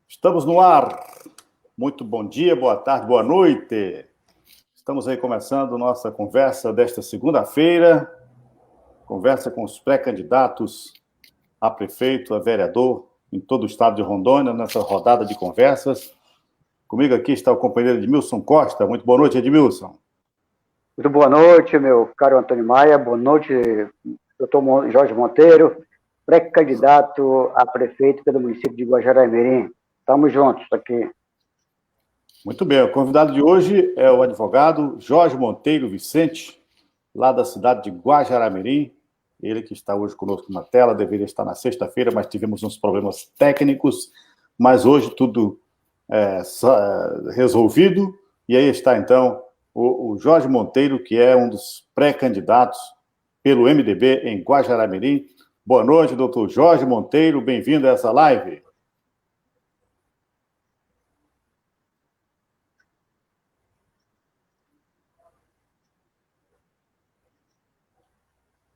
Estamos no ar. Muito bom dia, boa tarde, boa noite. Estamos aí começando nossa conversa desta segunda-feira. Conversa com os pré-candidatos a prefeito, a vereador, em todo o estado de Rondônia, nessa rodada de conversas. Comigo aqui está o companheiro Edmilson Costa. Muito boa noite, Edmilson. Muito boa noite, meu caro Antônio Maia. Boa noite, doutor Jorge Monteiro, pré-candidato a prefeito pelo município de Guajará-Mirim. Estamos juntos aqui. Muito bem. O convidado de hoje é o advogado Jorge Monteiro Vicente, lá da cidade de Guajará-Mirim. Ele que está hoje conosco na tela, deveria estar na sexta-feira, mas tivemos uns problemas técnicos. Mas hoje tudo resolvido. E aí está, então, o Jorge Monteiro, que é um dos pré-candidatos pelo MDB em Guajará-Mirim. Boa noite, doutor Jorge Monteiro. Bem-vindo a essa live.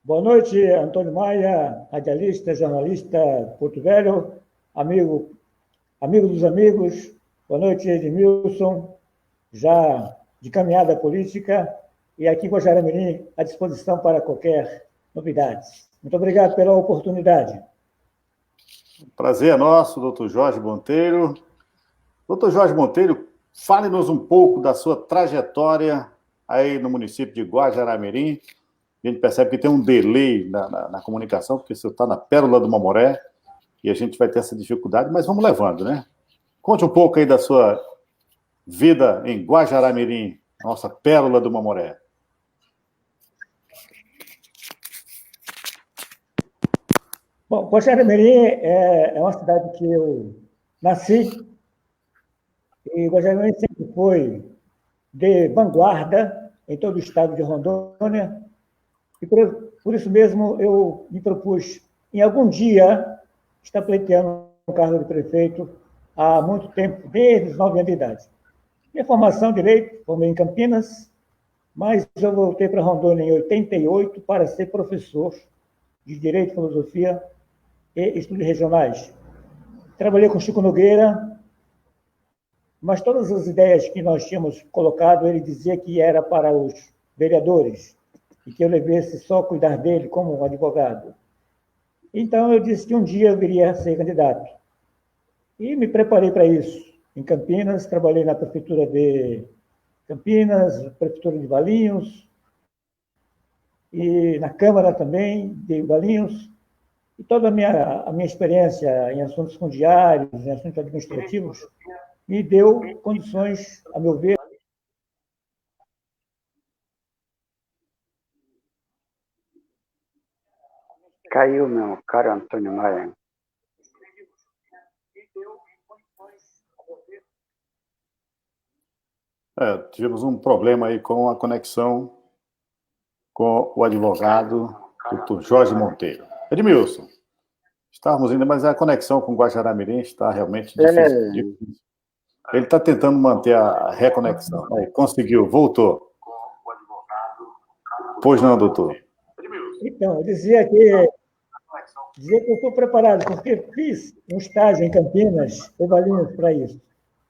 Boa noite, Antônio Maia, radialista, jornalista Porto Velho, amigo dos amigos. Boa noite, Edmilson, já de caminhada política, e aqui em Guajará-Mirim à disposição para qualquer novidade. Muito obrigado pela oportunidade. Prazer é nosso, doutor Jorge Monteiro. Doutor Jorge Monteiro, fale-nos um pouco da sua trajetória aí no município de Guajará-Mirim. A gente percebe que tem um delay na comunicação, porque você está na Pérola do Mamoré, e a gente vai ter essa dificuldade, mas vamos levando, né? Conte um pouco aí da sua vida em Guajará-Mirim, nossa Pérola do Mamoré. Bom, Guajará-Mirim é uma cidade que eu nasci, e Guajará-Mirim sempre foi de vanguarda em todo o estado de Rondônia. E por isso mesmo eu me propus, em algum dia, estar pleiteando um cargo de prefeito há muito tempo, desde os 9 anos de idade. Minha formação em Direito, formei em Campinas, mas eu voltei para Rondônia em 88 para ser professor de Direito, Filosofia e Estudos Regionais. Trabalhei com Chico Nogueira, mas todas as ideias que nós tínhamos colocado, ele dizia que era para os vereadores, e que eu devesse só cuidar dele como um advogado. Então, eu disse que um dia eu viria a ser candidato. E me preparei para isso. Em Campinas, trabalhei na Prefeitura de Campinas, Prefeitura de Valinhos, e na Câmara também de Valinhos. E toda a minha experiência em assuntos fundiários, em assuntos administrativos, me deu condições, a meu ver, Caiu, meu caro Antônio Maia. Tivemos um problema aí com a conexão com o advogado doutor Jorge Monteiro. Edmilson, estávamos indo, mas a conexão com Guajará-Mirim está realmente difícil. Ele está tentando manter a reconexão. Aí, conseguiu, voltou. Pois não, doutor? Então, eu dizia que eu estou preparado, porque fiz um estágio em Campinas, e Valinhos para isso.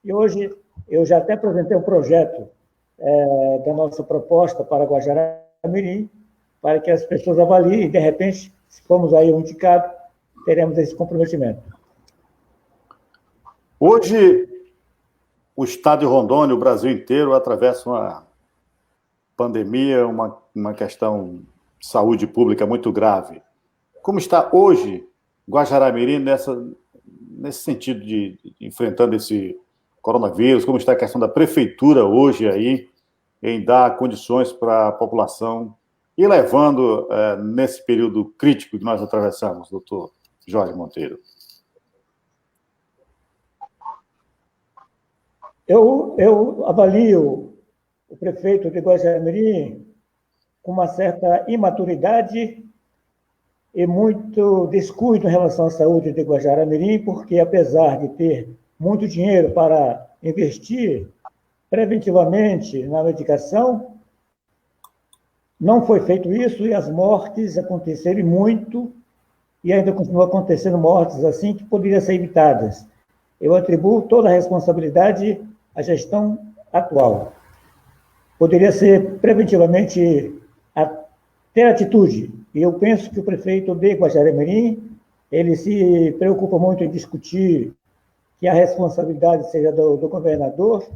E hoje eu já até apresentei um projeto da nossa proposta para Guajará-Mirim, para que as pessoas avaliem, e, de repente, se formos aí um indicado, teremos esse comprometimento. Hoje, o estado de Rondônia, o Brasil inteiro, atravessa uma pandemia, uma questão de saúde pública muito grave. Como está hoje Guajará-Mirim nesse sentido de enfrentando esse coronavírus? Como está a questão da prefeitura hoje aí em dar condições para a população e levando nesse período crítico que nós atravessamos, doutor Jorge Monteiro? Eu avalio o prefeito de Guajará-Mirim com uma certa imaturidade e muito descuido em relação à saúde de Guajará-Mirim, porque, apesar de ter muito dinheiro para investir preventivamente na medicação, não foi feito isso e as mortes aconteceram muito, e ainda continuam acontecendo mortes assim que poderiam ser evitadas. eu atribuo toda a responsabilidade à gestão atual. Poderia ser preventivamente ter atitude, e eu penso que o prefeito de Guajará-Mirim, ele se preocupa muito em discutir que a responsabilidade seja do governador.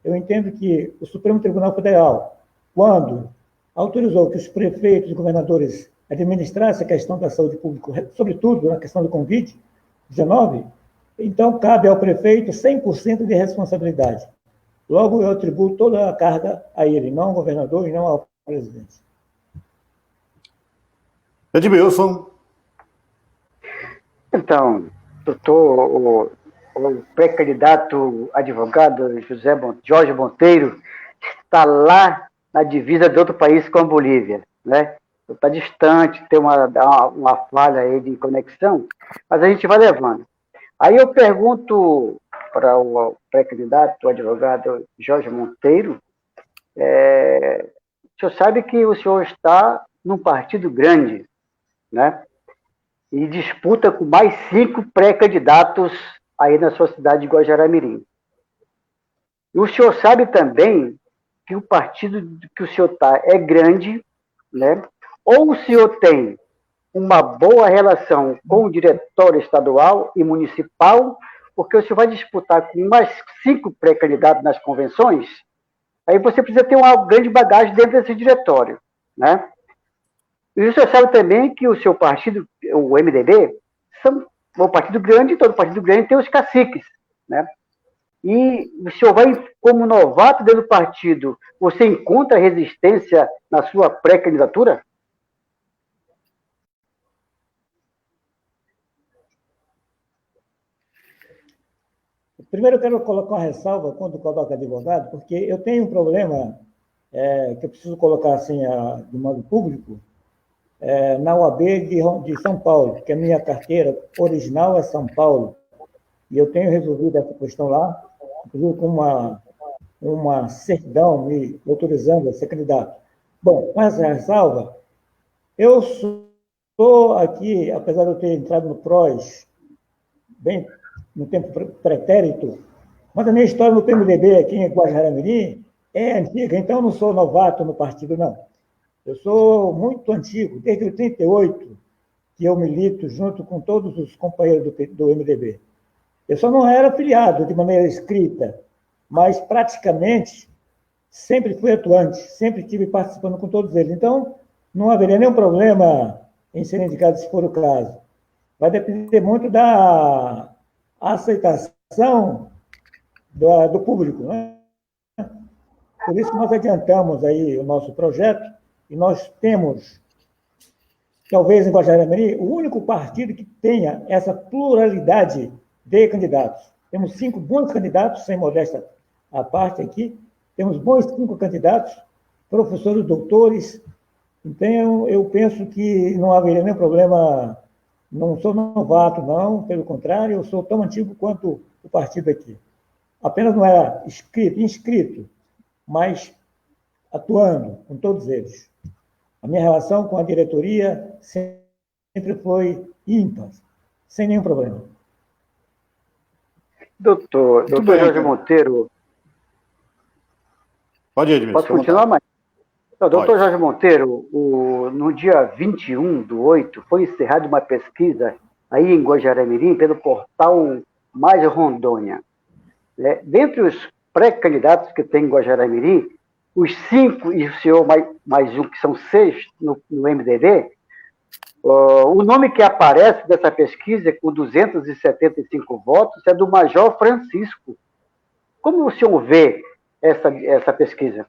Eu entendo que o Supremo Tribunal Federal, quando autorizou que os prefeitos e governadores administrassem a questão da saúde pública, sobretudo na questão do Covid-19, então cabe ao prefeito 100% de responsabilidade. Logo, eu atribuo toda a carga a ele, não ao governador e não ao presidente. Edmilson. Então, doutor, o pré-candidato advogado Jorge Monteiro está lá na divisa de outro país com a Bolívia, né? Está distante, tem uma falha aí de conexão, mas a gente vai levando. Aí eu pergunto para o pré-candidato, o advogado Jorge Monteiro, o senhor sabe que o senhor está num partido grande, né? E disputa com mais 5 pré-candidatos aí na sua cidade de Guajará-Mirim. E o senhor sabe também que o partido que o senhor está é grande, né? Ou o senhor tem uma boa relação com o diretório estadual e municipal, porque o senhor vai disputar com mais 5 pré-candidatos nas convenções, aí você precisa ter uma grande bagagem dentro desse diretório, né? E o senhor sabe também que o seu partido, o MDB, é um partido grande, todo partido grande tem os caciques, né? E o senhor vai, como novato dentro do partido, você encontra resistência na sua pré-candidatura? Primeiro, eu quero colocar uma ressalva quando coloca advogado, porque eu tenho um problema que eu preciso colocar assim, de modo público, na UAB de São Paulo, que a minha carteira original é São Paulo, e eu tenho resolvido essa questão lá, inclusive com uma certidão me autorizando a ser candidato. Bom, com essa ressalva, eu sou aqui, apesar de eu ter entrado no PROS, bem no tempo pretérito, mas a minha história no PMDB aqui em Guajará-Mirim é antiga, então eu não sou novato no partido, não. Eu sou muito antigo, desde 88, que eu milito junto com todos os companheiros do MDB. Eu só não era afiliado de maneira escrita, mas praticamente sempre fui atuante, sempre estive participando com todos eles. Então, não haveria nenhum problema em ser indicado, se for o caso. Vai depender muito da aceitação do público, né? Por isso que nós adiantamos aí o nosso projeto, e nós temos, talvez em Guajará-Mirim, o único partido que tenha essa pluralidade de candidatos. Temos 5 bons candidatos, sem modéstia à parte aqui, temos bons 5 candidatos, professores, doutores, então eu penso que não haveria nenhum problema. Não sou novato, não, pelo contrário, eu sou tão antigo quanto o partido aqui. Apenas não era inscrito, mas atuando com todos eles. A minha relação com a diretoria sempre foi ímpar, sem nenhum problema. Doutor Jorge Monteiro... Pode ir, Edmilson. Posso continuar, mais? Doutor Jorge Monteiro, no dia 21/8, foi encerrada uma pesquisa aí em Guajará-Mirim pelo portal Mais Rondônia. Dentre os pré-candidatos que tem em Guajará-Mirim, os 5 e o senhor mais um, que são 6 no MDB, o nome que aparece dessa pesquisa, com 275 votos, é do Major Francisco. Como o senhor vê essa pesquisa?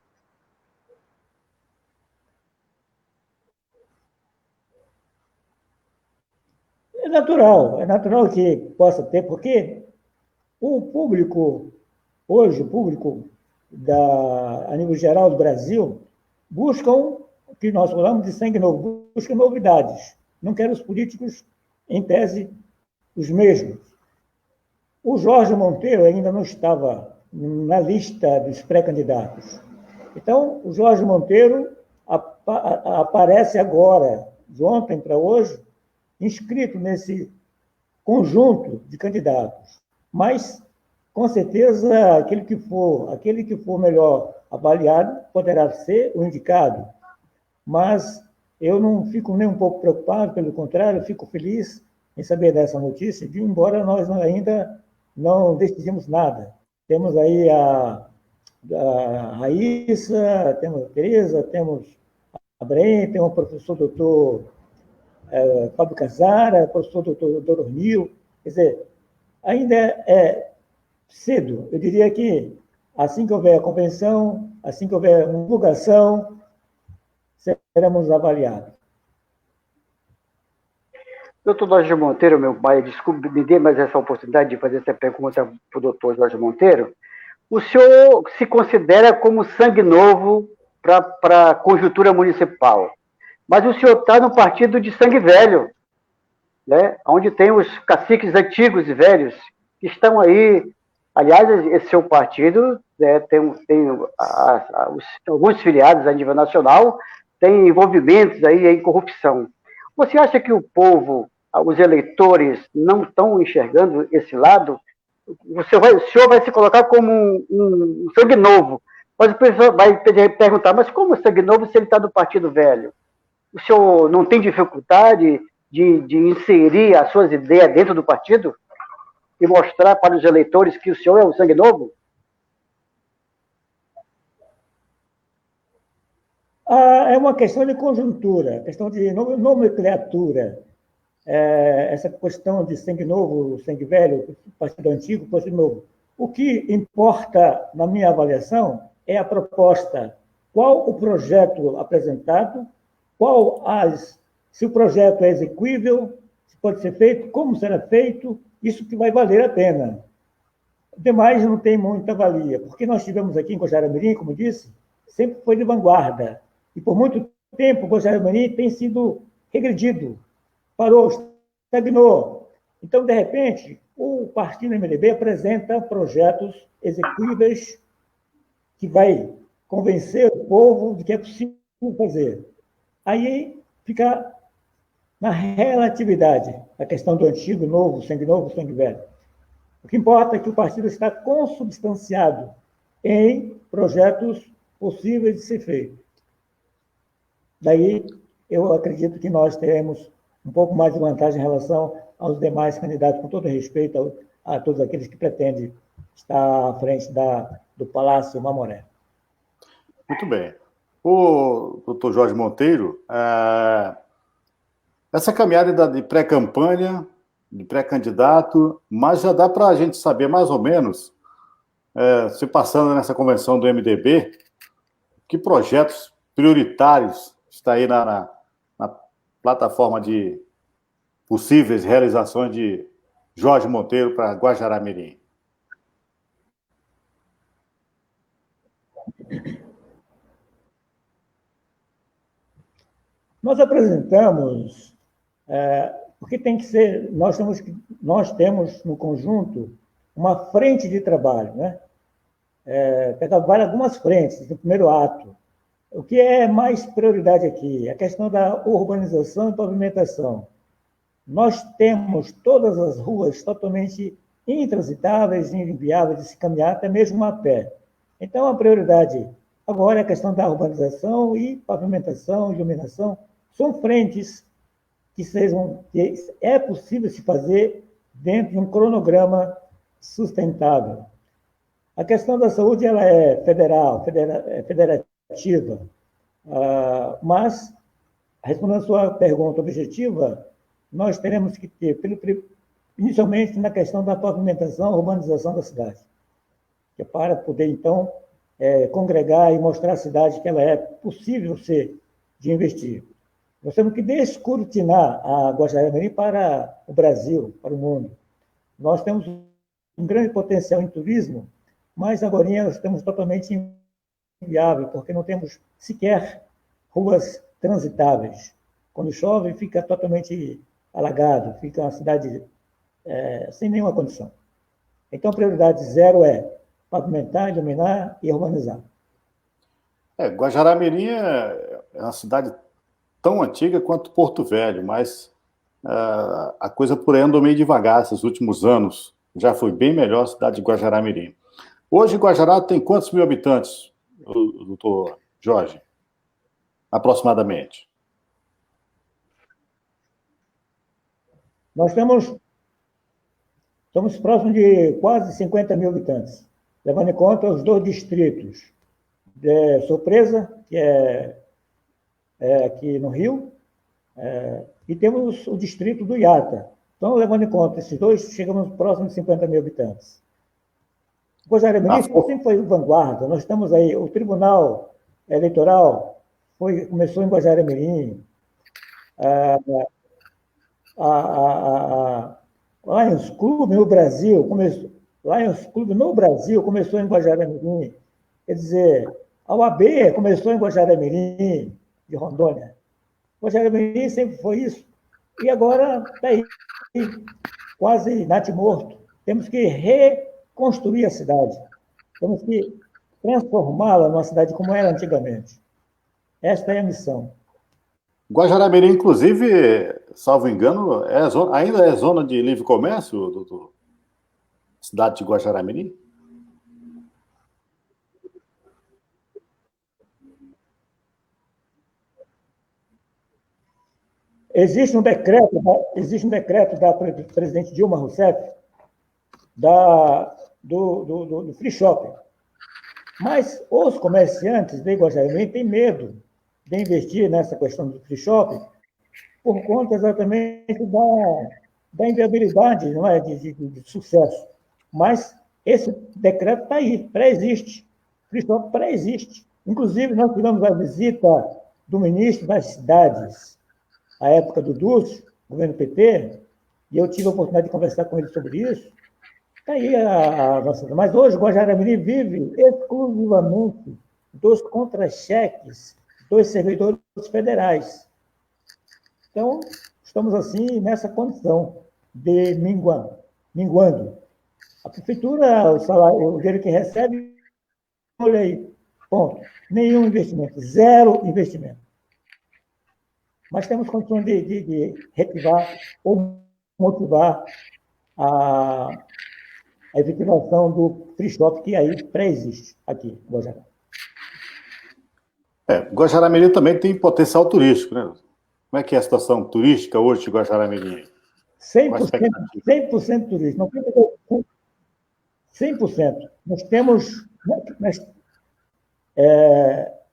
É natural que possa ter, porque o público, hoje, o público a nível geral do Brasil, buscam o que nós falamos de sangue novo, buscam novidades. Não querem os políticos, em tese, os mesmos. O Jorge Monteiro ainda não estava na lista dos pré-candidatos. Então, o Jorge Monteiro aparece agora, de ontem para hoje, inscrito nesse conjunto de candidatos. Mas, com certeza, aquele que for melhor avaliado poderá ser o indicado. Mas eu não fico nem um pouco preocupado, pelo contrário, eu fico feliz em saber dessa notícia, embora nós ainda não decidimos nada. Temos aí a Raíssa, temos a Tereza, temos a Brem, tem o professor doutor Fábio Casara, professor doutor Ornil. Quer dizer, ainda é cedo. Eu diria que assim que houver a convenção, assim que houver uma divulgação, seremos avaliados. Doutor Jorge Monteiro, meu pai, desculpe, me dê mais essa oportunidade de fazer essa pergunta para o doutor Jorge Monteiro. O senhor se considera como sangue novo para a conjuntura municipal, mas o senhor está no partido de sangue velho, né? Onde tem os caciques antigos e velhos que estão aí. Aliás, esse seu partido, né, tem alguns filiados a nível nacional, tem envolvimentos aí em corrupção. Você acha que o povo, os eleitores, não estão enxergando esse lado? O senhor vai se colocar como um sangue novo. Mas o pessoal vai perguntar, mas como sangue novo se ele está do partido velho? O senhor não tem dificuldade de inserir as suas ideias dentro do partido e mostrar para os eleitores que o senhor é o sangue novo? É uma questão de conjuntura, questão de nomenclatura. Essa questão de sangue novo, sangue velho, partido antigo, partido novo. O que importa, na minha avaliação, é a proposta. Qual o projeto apresentado, se o projeto é execuível, se pode ser feito, como será feito, isso que vai valer a pena. O demais não tem muita valia, porque nós tivemos aqui em Guajará-Mirim, como disse, sempre foi de vanguarda. E por muito tempo, Guajará-Mirim tem sido regredido, parou, estagnou. Então, de repente, o partido MDB apresenta projetos execuíveis que vai convencer o povo de que é possível fazer. Aí fica na relatividade a questão do antigo, novo, sangue velho. O que importa é que o partido está consubstanciado em projetos possíveis de ser feitos. Daí, eu acredito que nós teremos um pouco mais de vantagem em relação aos demais candidatos, com todo respeito a todos aqueles que pretendem estar à frente do Palácio Mamoré. Muito bem. O doutor Jorge Monteiro, essa caminhada de pré-campanha, de pré-candidato, mas já dá para a gente saber mais ou menos, se passando nessa convenção do MDB, que projetos prioritários está aí na plataforma de possíveis realizações de Jorge Monteiro para Guajará-Mirim. Nós apresentamos, porque tem que ser, nós temos no conjunto uma frente de trabalho, né? Trabalha algumas frentes no primeiro ato. O que é mais prioridade aqui? A questão da urbanização e pavimentação. Nós temos todas as ruas totalmente intransitáveis, inviáveis de se caminhar, até mesmo a pé. Então, a prioridade agora é a questão da urbanização e pavimentação, iluminação. São frentes que é possível se fazer dentro de um cronograma sustentável. A questão da saúde ela é federativa, mas, respondendo a sua pergunta objetiva, nós teremos que ter, inicialmente, na questão da pavimentação, urbanização da cidade, que é para poder, então, congregar e mostrar à cidade que ela é possível de investir. Nós temos que descortinar a Guajará-Mirim para o Brasil, para o mundo. Nós temos um grande potencial em turismo, mas agora nós estamos totalmente inviável, porque não temos sequer ruas transitáveis. Quando chove, fica totalmente alagado, fica uma cidade sem nenhuma condição. Então, a prioridade zero é pavimentar, iluminar e urbanizar. Guajará-Mirim é uma cidade tão antiga quanto Porto Velho, mas a coisa por aí andou meio devagar esses últimos anos. Já foi bem melhor a cidade de Guajará-Mirim. Hoje, Guajará tem quantos mil habitantes, doutor Jorge? Aproximadamente. Nós estamos próximos de quase 50 mil habitantes, levando em conta os 2 distritos de Surpresa, que é aqui no Rio, e temos o distrito do Iata. Então, levando em conta esses 2, chegamos próximo de 50 mil habitantes. Guajará-Mirim sempre foi vanguarda. Nós estamos aí, o Tribunal Eleitoral começou em Guajará-Mirim, a Lions Club no Brasil começou em Guajará-Mirim. Quer dizer, a UAB começou em Guajará-Mirim, de Rondônia. Guajará-Mirim sempre foi isso. E agora está aí, quase natimorto. Temos que reconstruir a cidade. Temos que transformá-la numa cidade como era antigamente. Esta é a missão. Guajará-Mirim, inclusive, salvo engano, ainda é zona de livre comércio, doutor? Cidade de Guajará-Mirim? Existe um decreto da presidente Dilma Rousseff do free shopping. Mas os comerciantes de Guajará-Mirim têm medo de investir nessa questão do free shopping por conta exatamente da inviabilidade, não é, de sucesso. Mas esse decreto está aí, pré-existe. Free shopping pré-existe. Inclusive, nós tivemos a visita do ministro das cidades, à época do Dúcio, governo PT, e eu tive a oportunidade de conversar com ele sobre isso. Está aí a nossa. Mas hoje, Guajará-Mirim vive exclusivamente dos contra-cheques dos servidores federais. Então, estamos assim nessa condição de minguando. A prefeitura, o dinheiro que recebe, olha aí, ponto. Nenhum investimento, zero investimento. Mas temos condições de reativar ou motivar a efetivação do free shop que aí pré-existe aqui em Guajará. Guajará-Mirim também tem potencial turístico, né? Como é que é a situação turística hoje de Guajará-Mirim? 100% turístico, 100%. Nós temos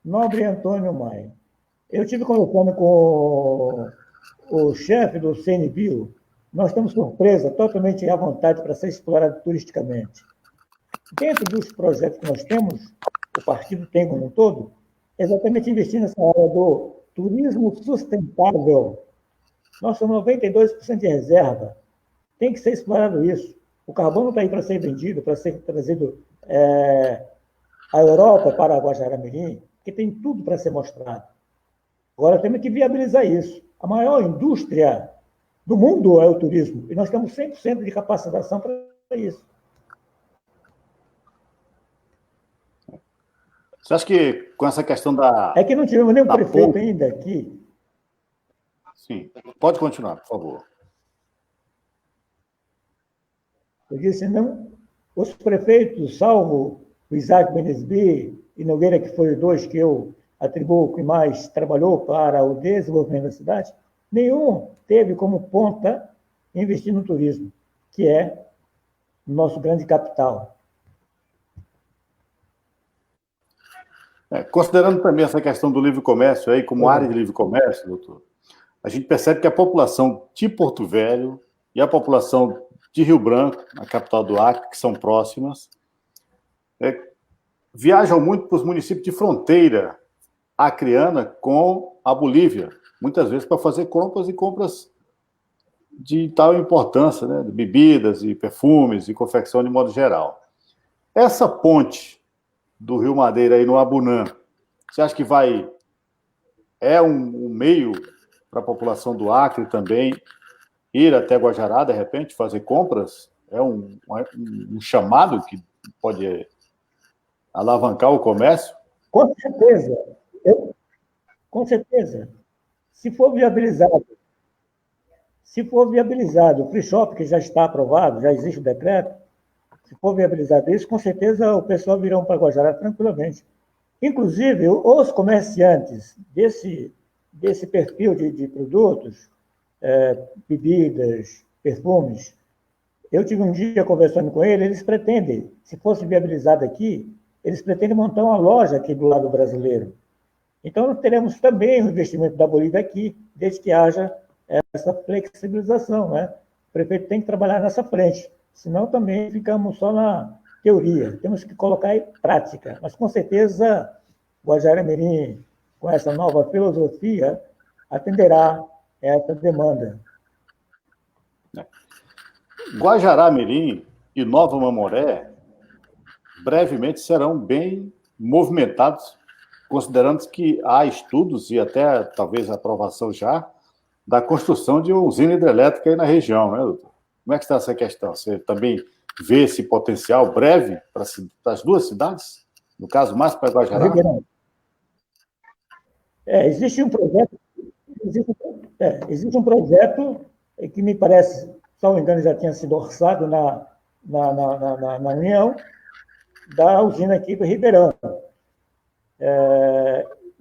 Nobre Antônio Maia. Eu estive conversando com o chefe do CNBio, nós temos surpresa totalmente à vontade para ser explorado turisticamente. Dentro dos projetos que nós temos, o partido tem como um todo, exatamente investir nessa área do turismo sustentável. Nós somos 92% de reserva. Tem que ser explorado isso. O carbono está aí para ser vendido, para ser trazido à Europa para Guajará-Mirim, que tem tudo para ser mostrado. Agora temos que viabilizar isso. A maior indústria do mundo é o turismo, e nós temos 100% de capacitação para isso. Você acha que com essa questão da... É que não tivemos nenhum prefeito ainda aqui. Sim, pode continuar, por favor. Eu disse, não, os prefeitos, salvo o Isaac Benesbi e Nogueira, que foi os 2 que eu atribuo que mais trabalhou para o desenvolvimento da cidade, nenhum teve como ponta investir no turismo, que é o nosso grande capital. Considerando também essa questão do livre comércio aí como área de livre comércio, doutor, a gente percebe que a população de Porto Velho e a população de Rio Branco, a capital do Acre, que são próximas, viajam muito para os municípios de fronteira acreana com a Bolívia, muitas vezes para fazer compras de tal importância, né, de bebidas e perfumes e confecção de modo geral. Essa ponte do Rio Madeira aí no Abunã, você acha que é um meio para a população do Acre também ir até Guajará, de repente, fazer compras? É um chamado que pode alavancar o comércio? Com certeza. Com certeza. Se for viabilizado se for viabilizado o free shop, que já está aprovado, já existe o decreto, se for viabilizado isso, com certeza o pessoal virão para Guajará tranquilamente. Inclusive, os comerciantes desse perfil de produtos, bebidas, perfumes, eu tive um dia conversando com eles pretendem, se fosse viabilizado aqui, eles pretendem montar uma loja aqui do lado brasileiro. Então, nós teremos também o investimento da Bolívia aqui, desde que haja essa flexibilização, né? O prefeito tem que trabalhar nessa frente, senão também ficamos só na teoria, temos que colocar em prática. Mas, com certeza, o Guajará-Mirim, com essa nova filosofia, atenderá essa demanda. Guajará-Mirim e Nova Mamoré brevemente serão bem movimentados, considerando que há estudos e até talvez aprovação já da construção de uma usina hidrelétrica aí na região, né, doutor? Como é que está essa questão? Você também vê esse potencial breve para as duas cidades? No caso, mais para Guajará? Existe um projeto, existe um projeto que me parece, se não me engano, já tinha sido orçado na União, da usina aqui do Ribeirão.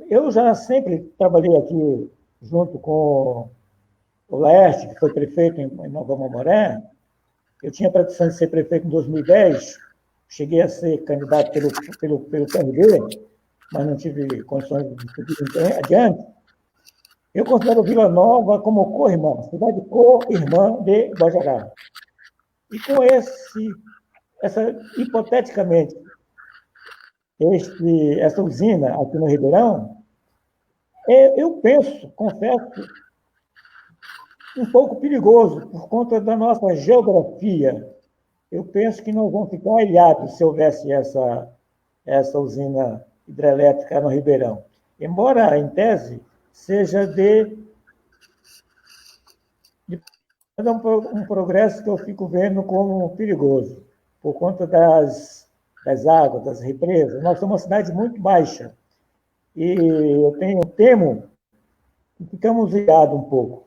Eu já sempre trabalhei aqui junto com o Laerte, que foi prefeito em Nova Mamoré. Eu tinha pretensão de ser prefeito em 2010, cheguei a ser candidato pelo PRB, mas não tive condições de seguir adiante. Eu considero Vila Nova como co-irmã, cidade co-irmã de Guajará. E com hipoteticamente, essa usina aqui no Ribeirão, eu penso, confesso, um pouco perigoso por conta da nossa geografia. Eu penso que nós vamos ficar ilhados se houvesse essa usina hidrelétrica no Ribeirão. Embora, em tese, seja um progresso que eu fico vendo como perigoso, por conta das águas, das represas. Nós somos uma cidade muito baixa e eu temo que ficamos ilhados um pouco.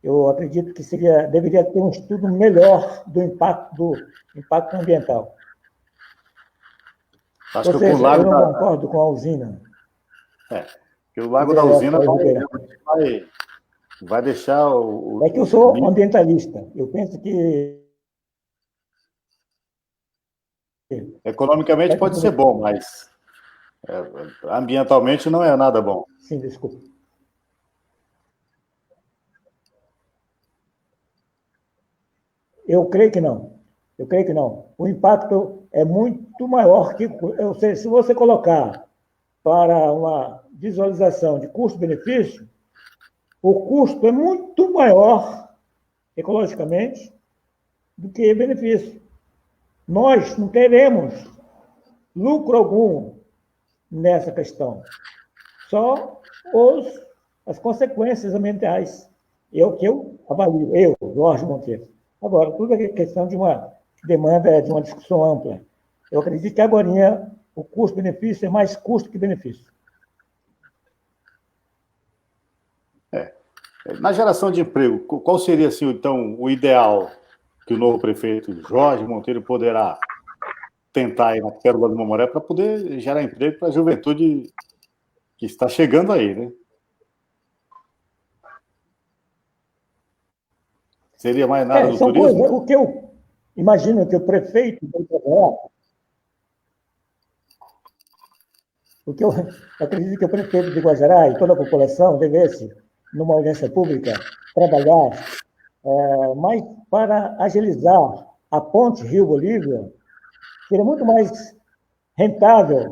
Eu acredito que deveria ter um estudo melhor do impacto ambiental. Acho Ou seja, eu não concordo com a usina. Que o Lago da Usina vai deixar É que eu sou ambientalista. Eu penso que economicamente pode ser bom, mas ambientalmente não é nada bom. Sim, desculpa. Eu creio que não. O impacto é muito maior que... Ou seja, se você colocar para uma visualização de custo-benefício, o custo é muito maior, ecologicamente, do que benefício. Nós não teremos lucro algum nessa questão, só as consequências ambientais. É o que eu avalio, Jorge Monteiro. Agora, tudo é questão de uma demanda, de uma discussão ampla. Eu acredito que agora o custo-benefício é mais custo que benefício. Na geração de emprego, qual seria, assim, então, o ideal que o novo prefeito Jorge Monteiro poderá tentar aí na Pérola do Mamoré para poder gerar emprego para a juventude que está chegando aí, né? Seria mais nada do turismo? O que eu imagino que o prefeito vai trabalhar, o que eu acredito que o prefeito de Guajará e toda a população devesse, numa audiência pública, trabalhar mais para agilizar a ponte Rio-Bolívia, seria muito mais rentável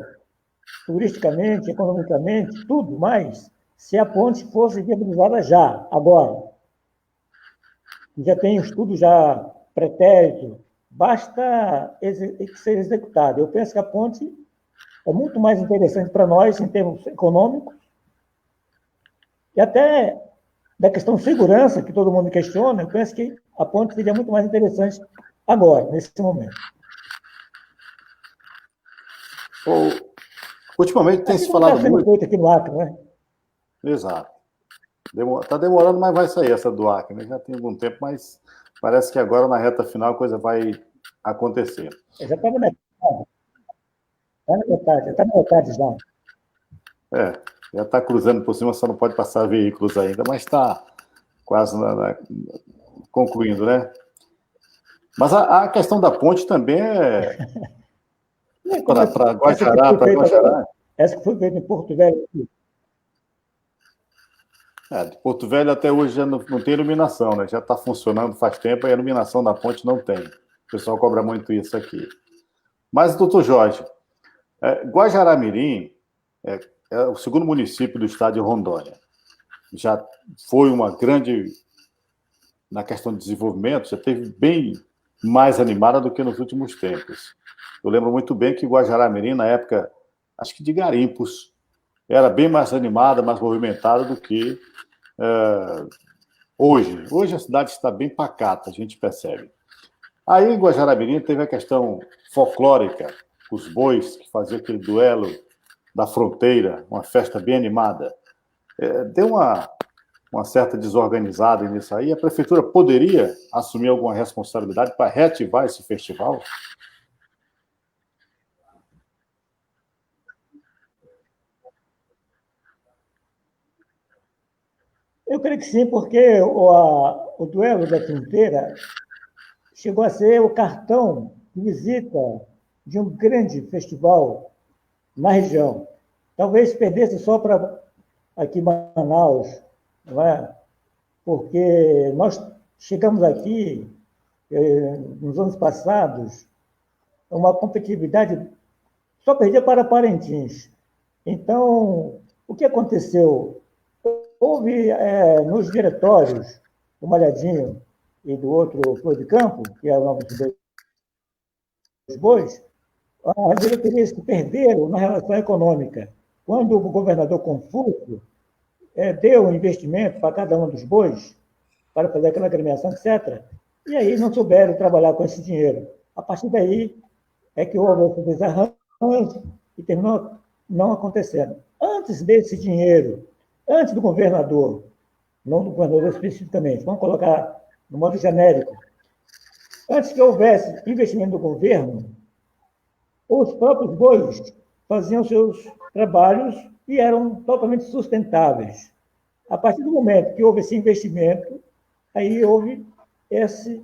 turisticamente, economicamente, tudo mais, se a ponte fosse viabilizada já, agora. Já tem um estudo já pretérito, basta ser executado. Eu penso que a ponte é muito mais interessante para nós em termos econômicos e até da questão de segurança, que todo mundo questiona, eu penso que a ponte seria muito mais interessante agora, nesse momento. Ultimamente tem se falado muito... feito aqui no Acre, né? Exato. Está demorando, mas vai sair essa do Acre, né? Já tem algum tempo, mas parece que agora, na reta final, a coisa vai acontecer. Já está na metade. Está na metade já. Já está cruzando por cima, só não pode passar veículos ainda, mas está quase concluindo, né? Mas a questão da ponte também é para Guajará. Essa que foi feita em Porto Velho. De Porto Velho até hoje já não tem iluminação, né? Já está funcionando faz tempo e a iluminação da ponte não tem. O pessoal cobra muito isso aqui. Mas, doutor Jorge, Guajará-Mirim é o segundo município do estado de Rondônia. Já foi uma grande, na questão de desenvolvimento, já teve bem mais animada do que nos últimos tempos. Eu lembro muito bem que Guajará-Mirim, na época, acho que de garimpos, era bem mais animada, mais movimentada do que hoje. Hoje a cidade está bem pacata, a gente percebe. Aí em Guajará-Mirim teve a questão folclórica, os bois que faziam aquele duelo da fronteira, uma festa bem animada. Deu uma certa desorganizada nisso aí. A prefeitura poderia assumir alguma responsabilidade para reativar esse festival? Eu creio que sim, porque o duelo da fronteira chegou a ser o cartão de visita de um grande festival na região. Talvez perdesse só para aqui em Manaus, não é? Porque nós chegamos aqui, nos anos passados, uma competitividade só perdia para Parintins. Então, o que aconteceu? Houve nos diretórios, do Malhadinho e do outro Flor de Campo, que é o nome dos bois, as diretorias que perderam na relação econômica. Quando o governador Confúcio deu um investimento para cada um dos bois, para fazer aquela agremiação, etc., e aí não souberam trabalhar com esse dinheiro. A partir daí é que houve esse desarranjo e terminou não acontecendo. Antes desse dinheiro, antes do governador, não do governador especificamente, vamos colocar no modo genérico, antes que houvesse investimento do governo, os próprios bois faziam seus trabalhos e eram totalmente sustentáveis. A partir do momento que houve esse investimento, aí houve essa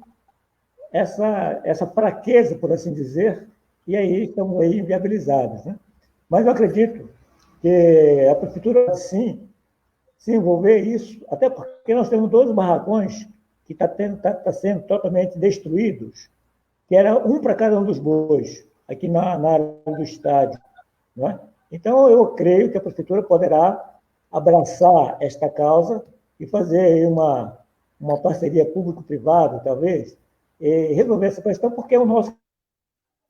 fraqueza, por assim dizer, e aí estamos aí inviabilizados, né? Mas eu acredito que a prefeitura, sim, se envolver isso, até porque nós temos 2 barracões que estão sendo totalmente destruídos, que era um para cada um dos bois, aqui na área do estádio. Não é? Então, eu creio que a prefeitura poderá abraçar esta causa e fazer uma parceria público-privada, talvez, e resolver essa questão, porque é o nosso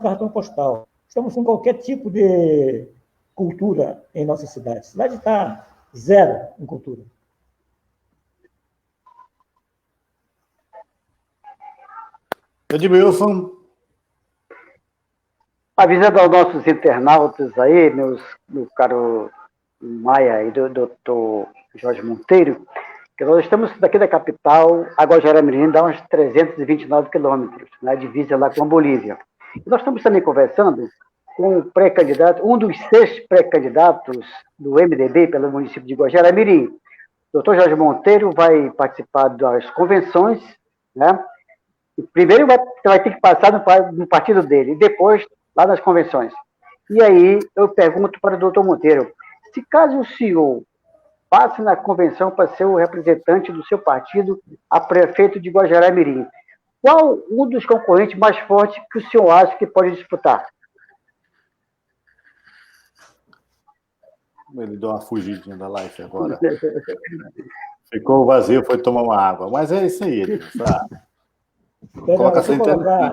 cartão postal. Estamos sem qualquer tipo de cultura em nossa cidade. A cidade está zero em cultura. Edmilson. Avisando aos nossos internautas aí, meu caro Maia e do doutor Jorge Monteiro, que nós estamos daqui da capital, a Guajará-Mirim, dá uns 329 quilômetros, na divisa lá com a Bolívia. E nós estamos também conversando com um pré-candidato, um dos 6 pré-candidatos do MDB pelo município de Guajará-Mirim. O doutor Jorge Monteiro vai participar das convenções, né? E primeiro vai ter que passar no partido dele, e depois lá nas convenções. E aí eu pergunto para o doutor Monteiro, se caso o senhor passe na convenção para ser o representante do seu partido a prefeito de Guajará-Mirim, qual um dos concorrentes mais fortes que o senhor acha que pode disputar? Ele deu uma fugidinha da live agora. Ficou vazio, foi tomar uma água. Mas é isso aí, Edmilson. Coloca essa internet.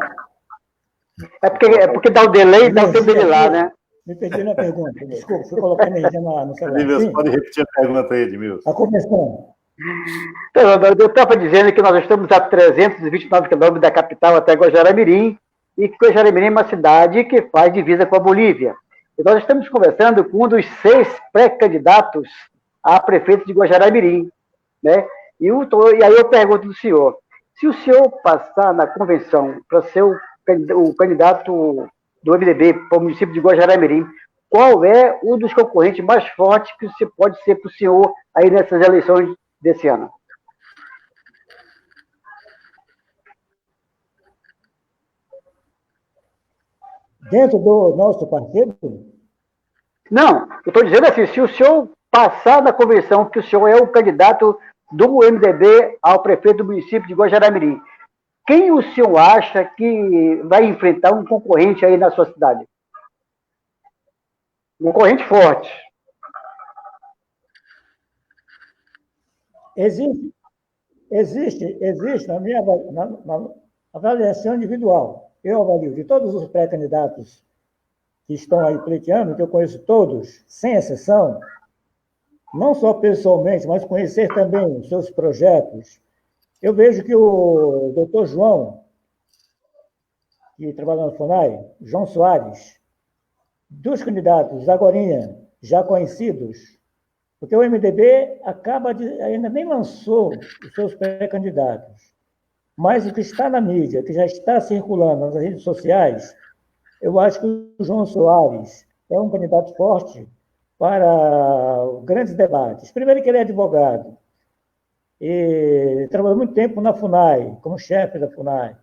É porque dá o delay, dá o tempo dele lá, né? Me perdi na pergunta. Desculpa, fui colocar energia no celular. Edmilson, pode repetir a pergunta aí, Edmilson. A convenção. Então, eu estava dizendo que nós estamos a 329 quilômetros da capital até Guajará-Mirim, e que Guajará-Mirim é uma cidade que faz divisa com a Bolívia. E nós estamos conversando com um dos 6 pré-candidatos a prefeito de Guajará-Mirim. né? E aí eu pergunto do senhor, se o senhor passar na convenção para ser o candidato do MDB para o município de Guajará-Mirim, qual é um dos concorrentes mais fortes que você pode ser para o senhor aí nessas eleições desse ano? Dentro do nosso partido? Não, eu estou dizendo assim, se o senhor passar na convenção que o senhor é o candidato do MDB ao prefeito do município de Guajará-Mirim, quem o senhor acha que vai enfrentar um concorrente aí na sua cidade? Um concorrente forte. Existe na minha na avaliação individual. Eu avalio de todos os pré-candidatos que estão aí pleiteando, que eu conheço todos, sem exceção, não só pessoalmente, mas conhecer também os seus projetos. Eu vejo que o doutor João, que trabalha na FUNAI, João Soares, dos candidatos agorinha, já conhecidos, porque o MDB ainda nem lançou os seus pré-candidatos, mas o que está na mídia, que já está circulando nas redes sociais, eu acho que o João Soares é um candidato forte para grandes debates. Primeiro que ele é advogado, e trabalhou muito tempo na FUNAI, como chefe da FUNAI.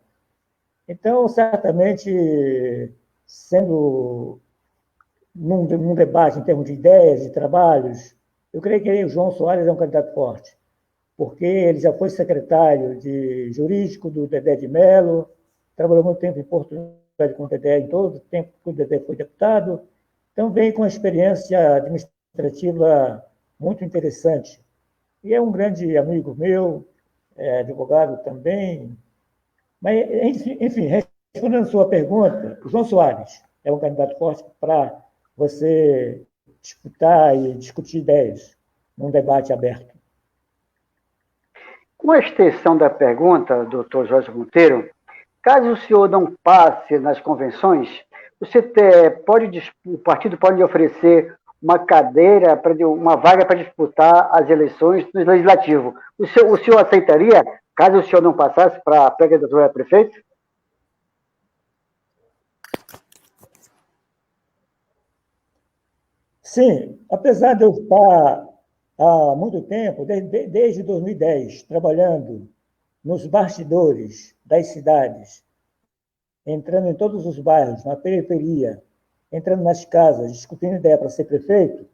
Então, certamente, sendo num debate em termos de ideias, de trabalhos, eu creio que o João Soares é um candidato forte, porque ele já foi secretário de jurídico do Dedé de Mello, trabalhou muito tempo em Porto Velho com o Dedé, em todo o tempo que o Dedé foi deputado, então vem com uma experiência administrativa muito interessante. E é um grande amigo meu, é advogado também. Mas, enfim, respondendo a sua pergunta, o João Soares é um candidato forte para você disputar e discutir ideias num debate aberto. Com a extensão da pergunta, doutor Jorge Monteiro, caso o senhor não passe nas convenções, o partido pode lhe oferecer uma cadeira, uma vaga para disputar as eleições no Legislativo. O senhor aceitaria, caso o senhor não passasse para a pré-candidatura a prefeito? Sim, apesar de eu estar há muito tempo, desde 2010, trabalhando nos bastidores das cidades, entrando em todos os bairros, na periferia, entrando nas casas, discutindo ideia para ser prefeito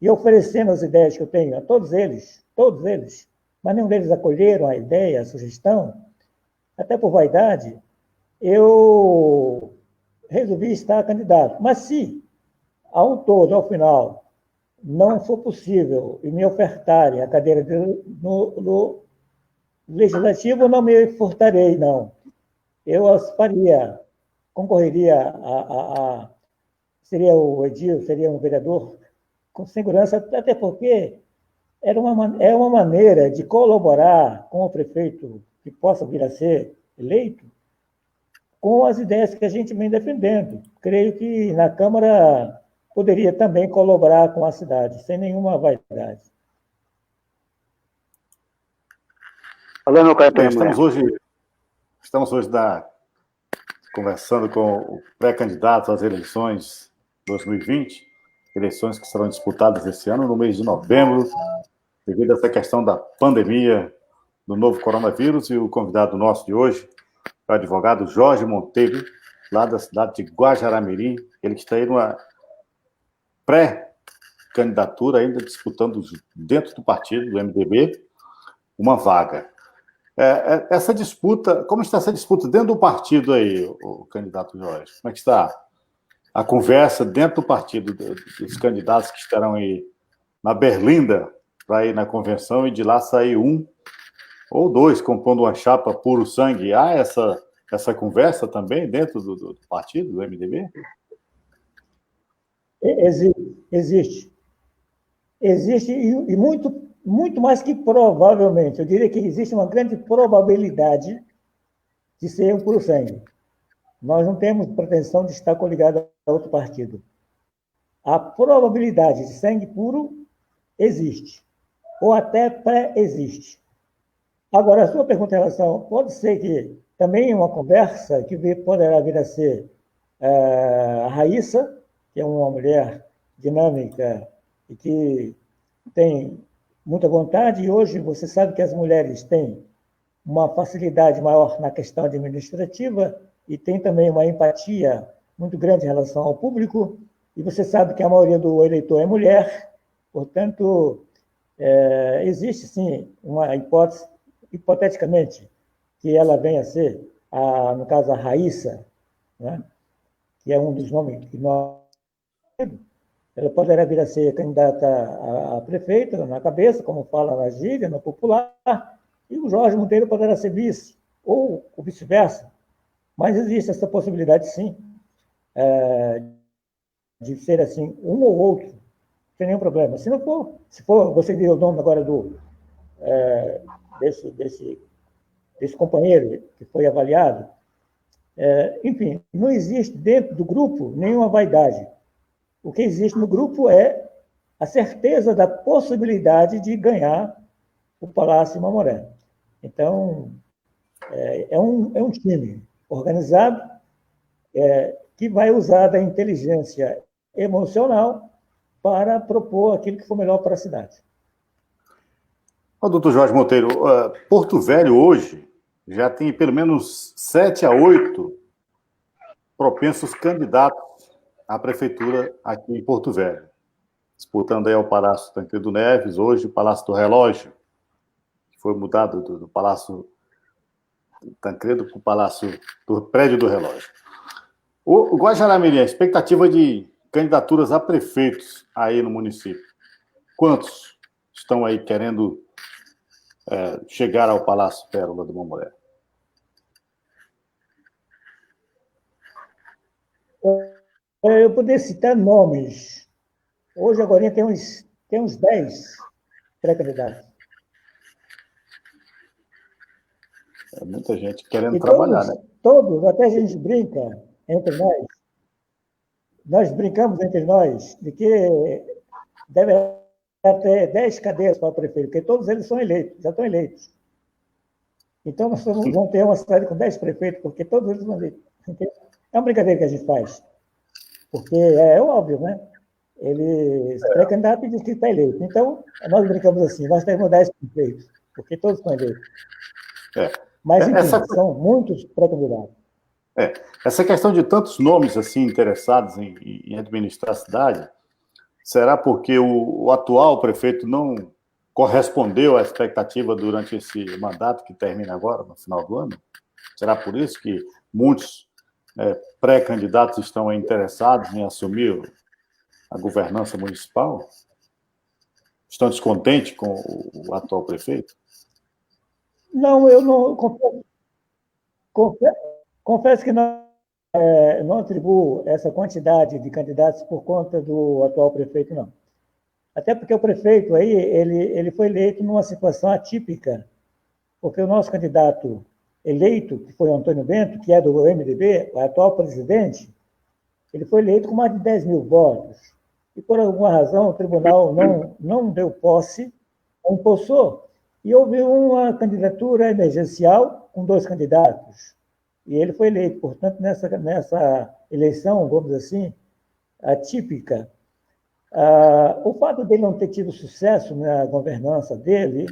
e oferecendo as ideias que eu tenho a todos eles, mas nenhum deles acolheram a ideia, a sugestão, até por vaidade, eu resolvi estar candidato. Mas se, ao todo, ao final, não for possível e me ofertarem a cadeira no Legislativo, eu não me furtarei, não. Eu concorreria seria o Edil, seria um vereador com segurança, até porque é uma maneira de colaborar com o prefeito que possa vir a ser eleito com as ideias que a gente vem defendendo. Creio que na Câmara poderia também colaborar com a cidade, sem nenhuma vaidade. Falando, meu caro Estamos hoje conversando com o pré-candidato às eleições 2020, eleições que serão disputadas esse ano, no mês de novembro, devido a essa questão da pandemia do novo coronavírus. E o convidado nosso de hoje é o advogado Jorge Monteiro, lá da cidade de Guajará-Mirim, ele que está aí numa pré-candidatura, ainda disputando dentro do partido, do MDB, uma vaga. Essa disputa, como está essa disputa dentro do partido aí, o candidato Jorge? Como é que está a conversa dentro do partido dos candidatos que estarão aí na Berlinda para ir na convenção e de lá sair um ou dois compondo uma chapa puro sangue? Há essa conversa também dentro do partido, do MDB? Existe. Existe e muito mais que provavelmente. Eu diria que existe uma grande probabilidade de ser um puro sangue. Nós não temos pretensão de estar coligado a outro partido. A probabilidade de sangue puro existe. ou até pré-existe. Agora, a sua pergunta em relação, pode ser que também uma conversa que poderá vir a ser a Raíssa, que é uma mulher dinâmica e que tem muita vontade, e hoje você sabe que as mulheres têm uma facilidade maior na questão administrativa e tem também uma empatia muito grande em relação ao público, e você sabe que a maioria do eleitor é mulher, portanto, existe sim uma hipótese, hipoteticamente, que ela venha a ser, no caso, a Raíssa, né, que é um dos nomes que nós temos, ela poderá vir a ser candidata a prefeita na cabeça, como fala na gíria, no popular, e o Jorge Monteiro poderá ser vice, ou vice-versa. Mas existe essa possibilidade, sim, de ser assim, um ou outro, sem nenhum problema. Se não for, você deu o nome agora desse companheiro que foi avaliado, enfim, não existe dentro do grupo nenhuma vaidade. O que existe no grupo é a certeza da possibilidade de ganhar o Palácio Mamoré. Então, é um time organizado que vai usar da inteligência emocional para propor aquilo que for melhor para a cidade. Doutor Jorge Monteiro, Porto Velho hoje já tem pelo menos 7 a 8 propensos candidatos à prefeitura aqui em Porto Velho, disputando aí o Palácio Tancredo Neves, hoje o Palácio do Relógio, que foi mudado do Palácio Tancredo para o Palácio do Prédio do Relógio. O Guajará-Mirim, a expectativa de candidaturas a prefeitos aí no município, quantos estão aí querendo chegar ao Palácio Pérola do Mamoré? Eu poderia citar nomes. Hoje, agora, tem uns 10 pré-candidatos. É muita gente querendo trabalhar, né? Todos, até a gente brinca entre nós. Nós brincamos entre nós de que deve ter 10 cadeiras para o prefeito, porque todos eles são eleitos, já estão eleitos. Então, nós vamos ter uma cidade com 10 prefeitos, porque todos eles são eleitos. É uma brincadeira que a gente faz. Porque é óbvio, né? Ele é pré-candidato e diz que está eleito. Então, nós brincamos assim, nós temos 10 prefeitos, porque todos estão eleitos. Mas, enfim, são muitos pré-candidatos. Essa questão de tantos nomes assim interessados em administrar a cidade, será porque o atual prefeito não correspondeu à expectativa durante esse mandato que termina agora, no final do ano? Será por isso que muitos pré-candidatos estão interessados em assumir a governança municipal? Estão descontentes com o atual prefeito? Não, eu não confesso que não atribuo essa quantidade de candidatos por conta do atual prefeito, não. Até porque o prefeito aí, ele foi eleito numa situação atípica, porque o nosso candidato eleito, que foi o Antônio Bento, que é do MDB, o atual presidente, ele foi eleito com mais de 10 mil votos. E, por alguma razão, o tribunal não deu posse ao impulsor. E houve uma candidatura emergencial com 2 candidatos. E ele foi eleito. Portanto, nessa eleição, vamos dizer assim, atípica, o fato dele não ter tido sucesso na governança dele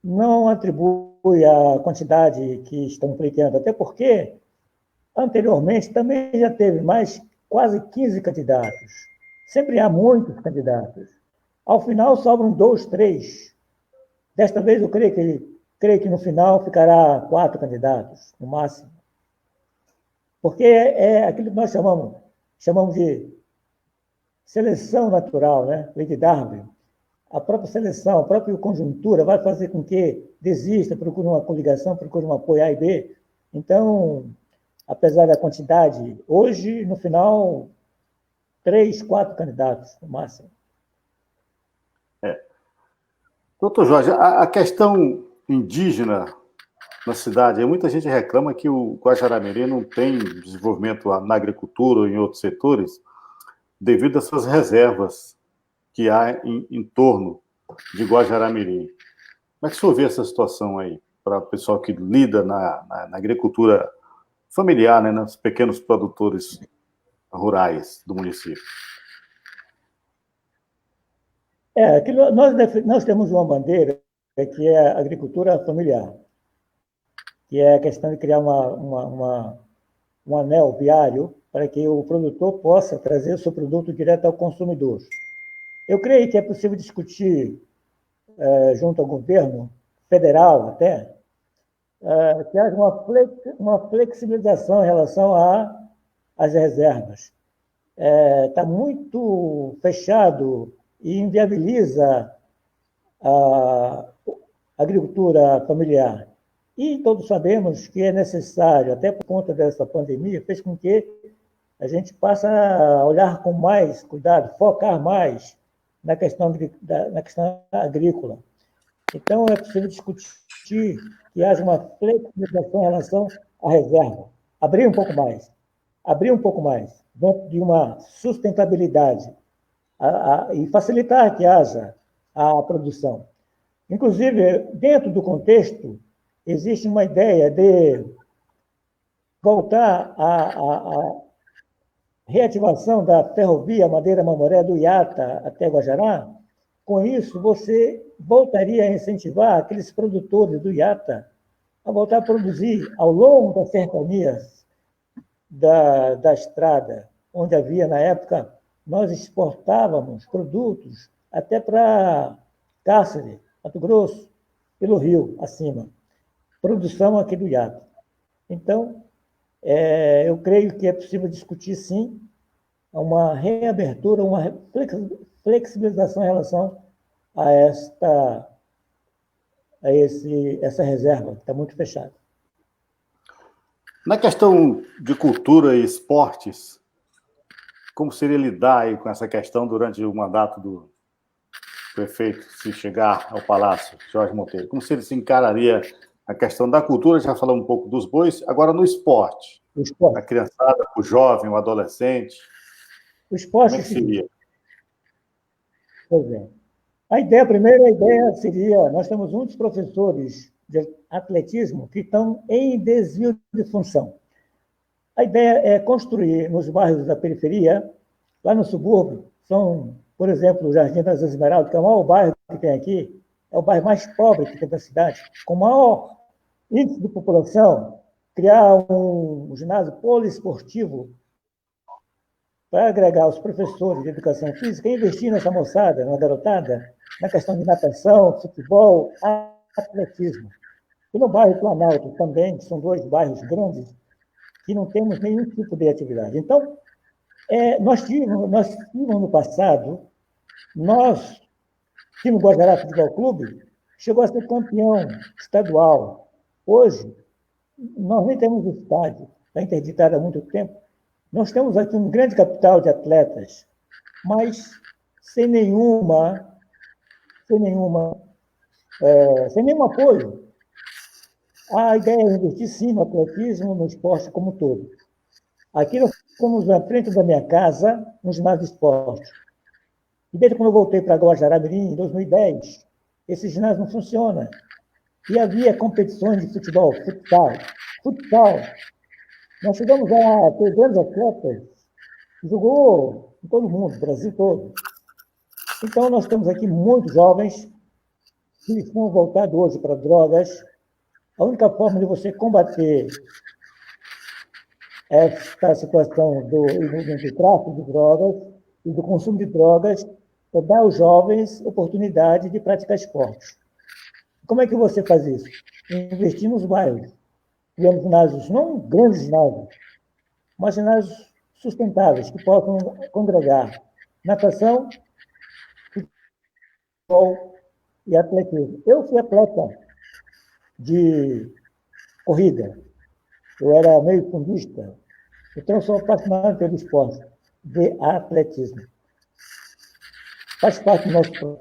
não atribui a quantidade que estão pleiteando, até porque, anteriormente, também já teve mais quase 15 candidatos. Sempre há muitos candidatos. Ao final, sobram 2, 3. Desta vez, eu creio que no final ficará 4 candidatos, no máximo. Porque é aquilo que nós chamamos de seleção natural, né? Lei de Darwin. A própria seleção, a própria conjuntura vai fazer com que desista, procure uma coligação, procure um apoio A e B. Então, apesar da quantidade, hoje, no final, 3, 4 candidatos, no máximo. Doutor Jorge, a questão indígena na cidade, muita gente reclama que o Guajará-Mirim não tem desenvolvimento na agricultura ou em outros setores devido às suas reservas que há em torno de Guajará-Mirim. Como é que o senhor vê essa situação aí, para o pessoal que lida na agricultura familiar, né, nos pequenos produtores rurais do município? Aqui nós temos uma bandeira que é a agricultura familiar, que é a questão de criar um anel viário para que o produtor possa trazer o seu produto direto ao consumidor. Eu creio que é possível discutir, junto ao governo federal até, que haja uma flexibilização em relação às reservas. Está muito fechado e inviabiliza a agricultura familiar. E todos sabemos que é necessário, até por conta dessa pandemia, fez com que a gente passe a olhar com mais cuidado, focar mais na questão agrícola. Então, é possível discutir que haja uma flexibilização em relação à reserva. Abrir um pouco mais, dentro de uma sustentabilidade, e facilitar que haja a produção. Inclusive, dentro do contexto, existe uma ideia de voltar à reativação da ferrovia Madeira-Mamoré do Iata até Guajará. Com isso, você voltaria a incentivar aqueles produtores do Iata a voltar a produzir ao longo das cercanias da estrada, onde havia, na época, nós exportávamos produtos até para Cáceres, Mato Grosso, pelo rio acima. Produção aqui do Iata. Então, eu creio que é possível discutir, sim, uma reabertura, uma flexibilização em relação a essa reserva, que está muito fechada. Na questão de cultura e esportes, como seria lidar aí com essa questão durante o mandato do prefeito, se chegar ao Palácio, Jorge Monteiro? Como se encararia a questão da cultura? Já falamos um pouco dos bois, agora no esporte. A criançada, o jovem, o adolescente. O esporte, como é que seria? Pois é. A primeira ideia seria, nós temos muitos professores de atletismo que estão em desvio de função. A ideia é construir nos bairros da periferia, lá no subúrbio, são, por exemplo, o Jardim das Esmeraldas, que é o maior bairro que tem aqui, é o bairro mais pobre que tem da cidade, com maior índice de população, criar um ginásio poliesportivo para agregar os professores de educação física e investir nessa moçada, na garotada, na questão de natação, futebol, atletismo. E no bairro Planalto também, que são dois bairros grandes, que não temos nenhum tipo de atividade. Então, nós tínhamos no passado, time Guajará Futebol Clube, chegou a ser campeão estadual. Hoje, nós nem temos estádio, está interditado há muito tempo. Nós temos aqui um grande capital de atletas, mas sem nenhum apoio. A ideia é investir, sim, no atletismo, no esporte como um todo. Aqui nós estamos na frente da minha casa, um ginásio de esporte. E desde quando eu voltei para Guajará-Mirim, em 2010, esse ginásio não funciona. E havia competições de futsal. Nós chegamos a ter grandes atletas, jogou em todo mundo, Brasil todo. Então, nós temos aqui muitos jovens que estão voltados hoje para drogas. A única forma de você combater esta situação do tráfico de drogas e do consumo de drogas é dar aos jovens oportunidade de praticar esportes. Como é que você faz isso? Investir nos bairros. Criando ginásios, não grandes ginásios, mas ginásios sustentáveis, que possam congregar natação, futebol e atletismo. Eu fui atleta de corrida, eu era meio fundista, então eu sou apaixonado pelo esporte, de atletismo. Faz parte do nosso plano.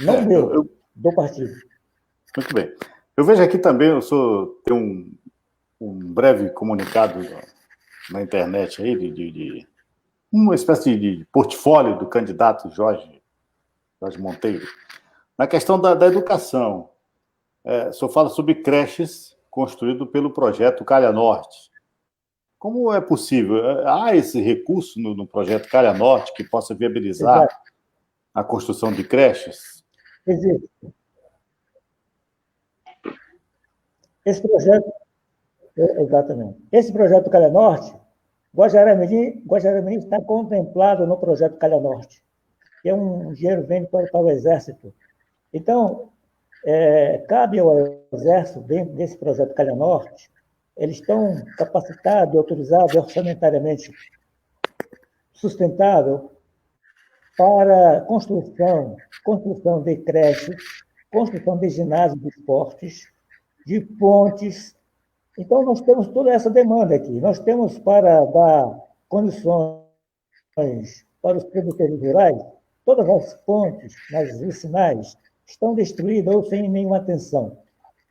Não do partido. Muito bem. Eu vejo aqui também, o senhor tem um breve comunicado na internet aí, de uma espécie de portfólio do candidato Jorge Monteiro. Na questão da educação, o senhor fala sobre creches construído pelo projeto Calha Norte. Como é possível? Há esse recurso no projeto Calha Norte que possa viabilizar Exato. a construção de creches? Existe. Esse projeto, exatamente. Esse projeto Calha Norte, Guajará-Mirim está contemplado no projeto Calha Norte, que é um dinheiro que vem para o Exército. Então, cabe ao Exército, dentro desse projeto Calha Norte, eles estão capacitados, autorizados, orçamentariamente sustentável para construção de creches, construção de ginásios de esportes, de pontes. Então, nós temos toda essa demanda aqui. Nós temos para dar condições para os produtores rurais, todas as pontes nas vicinais estão destruídas ou sem nenhuma atenção.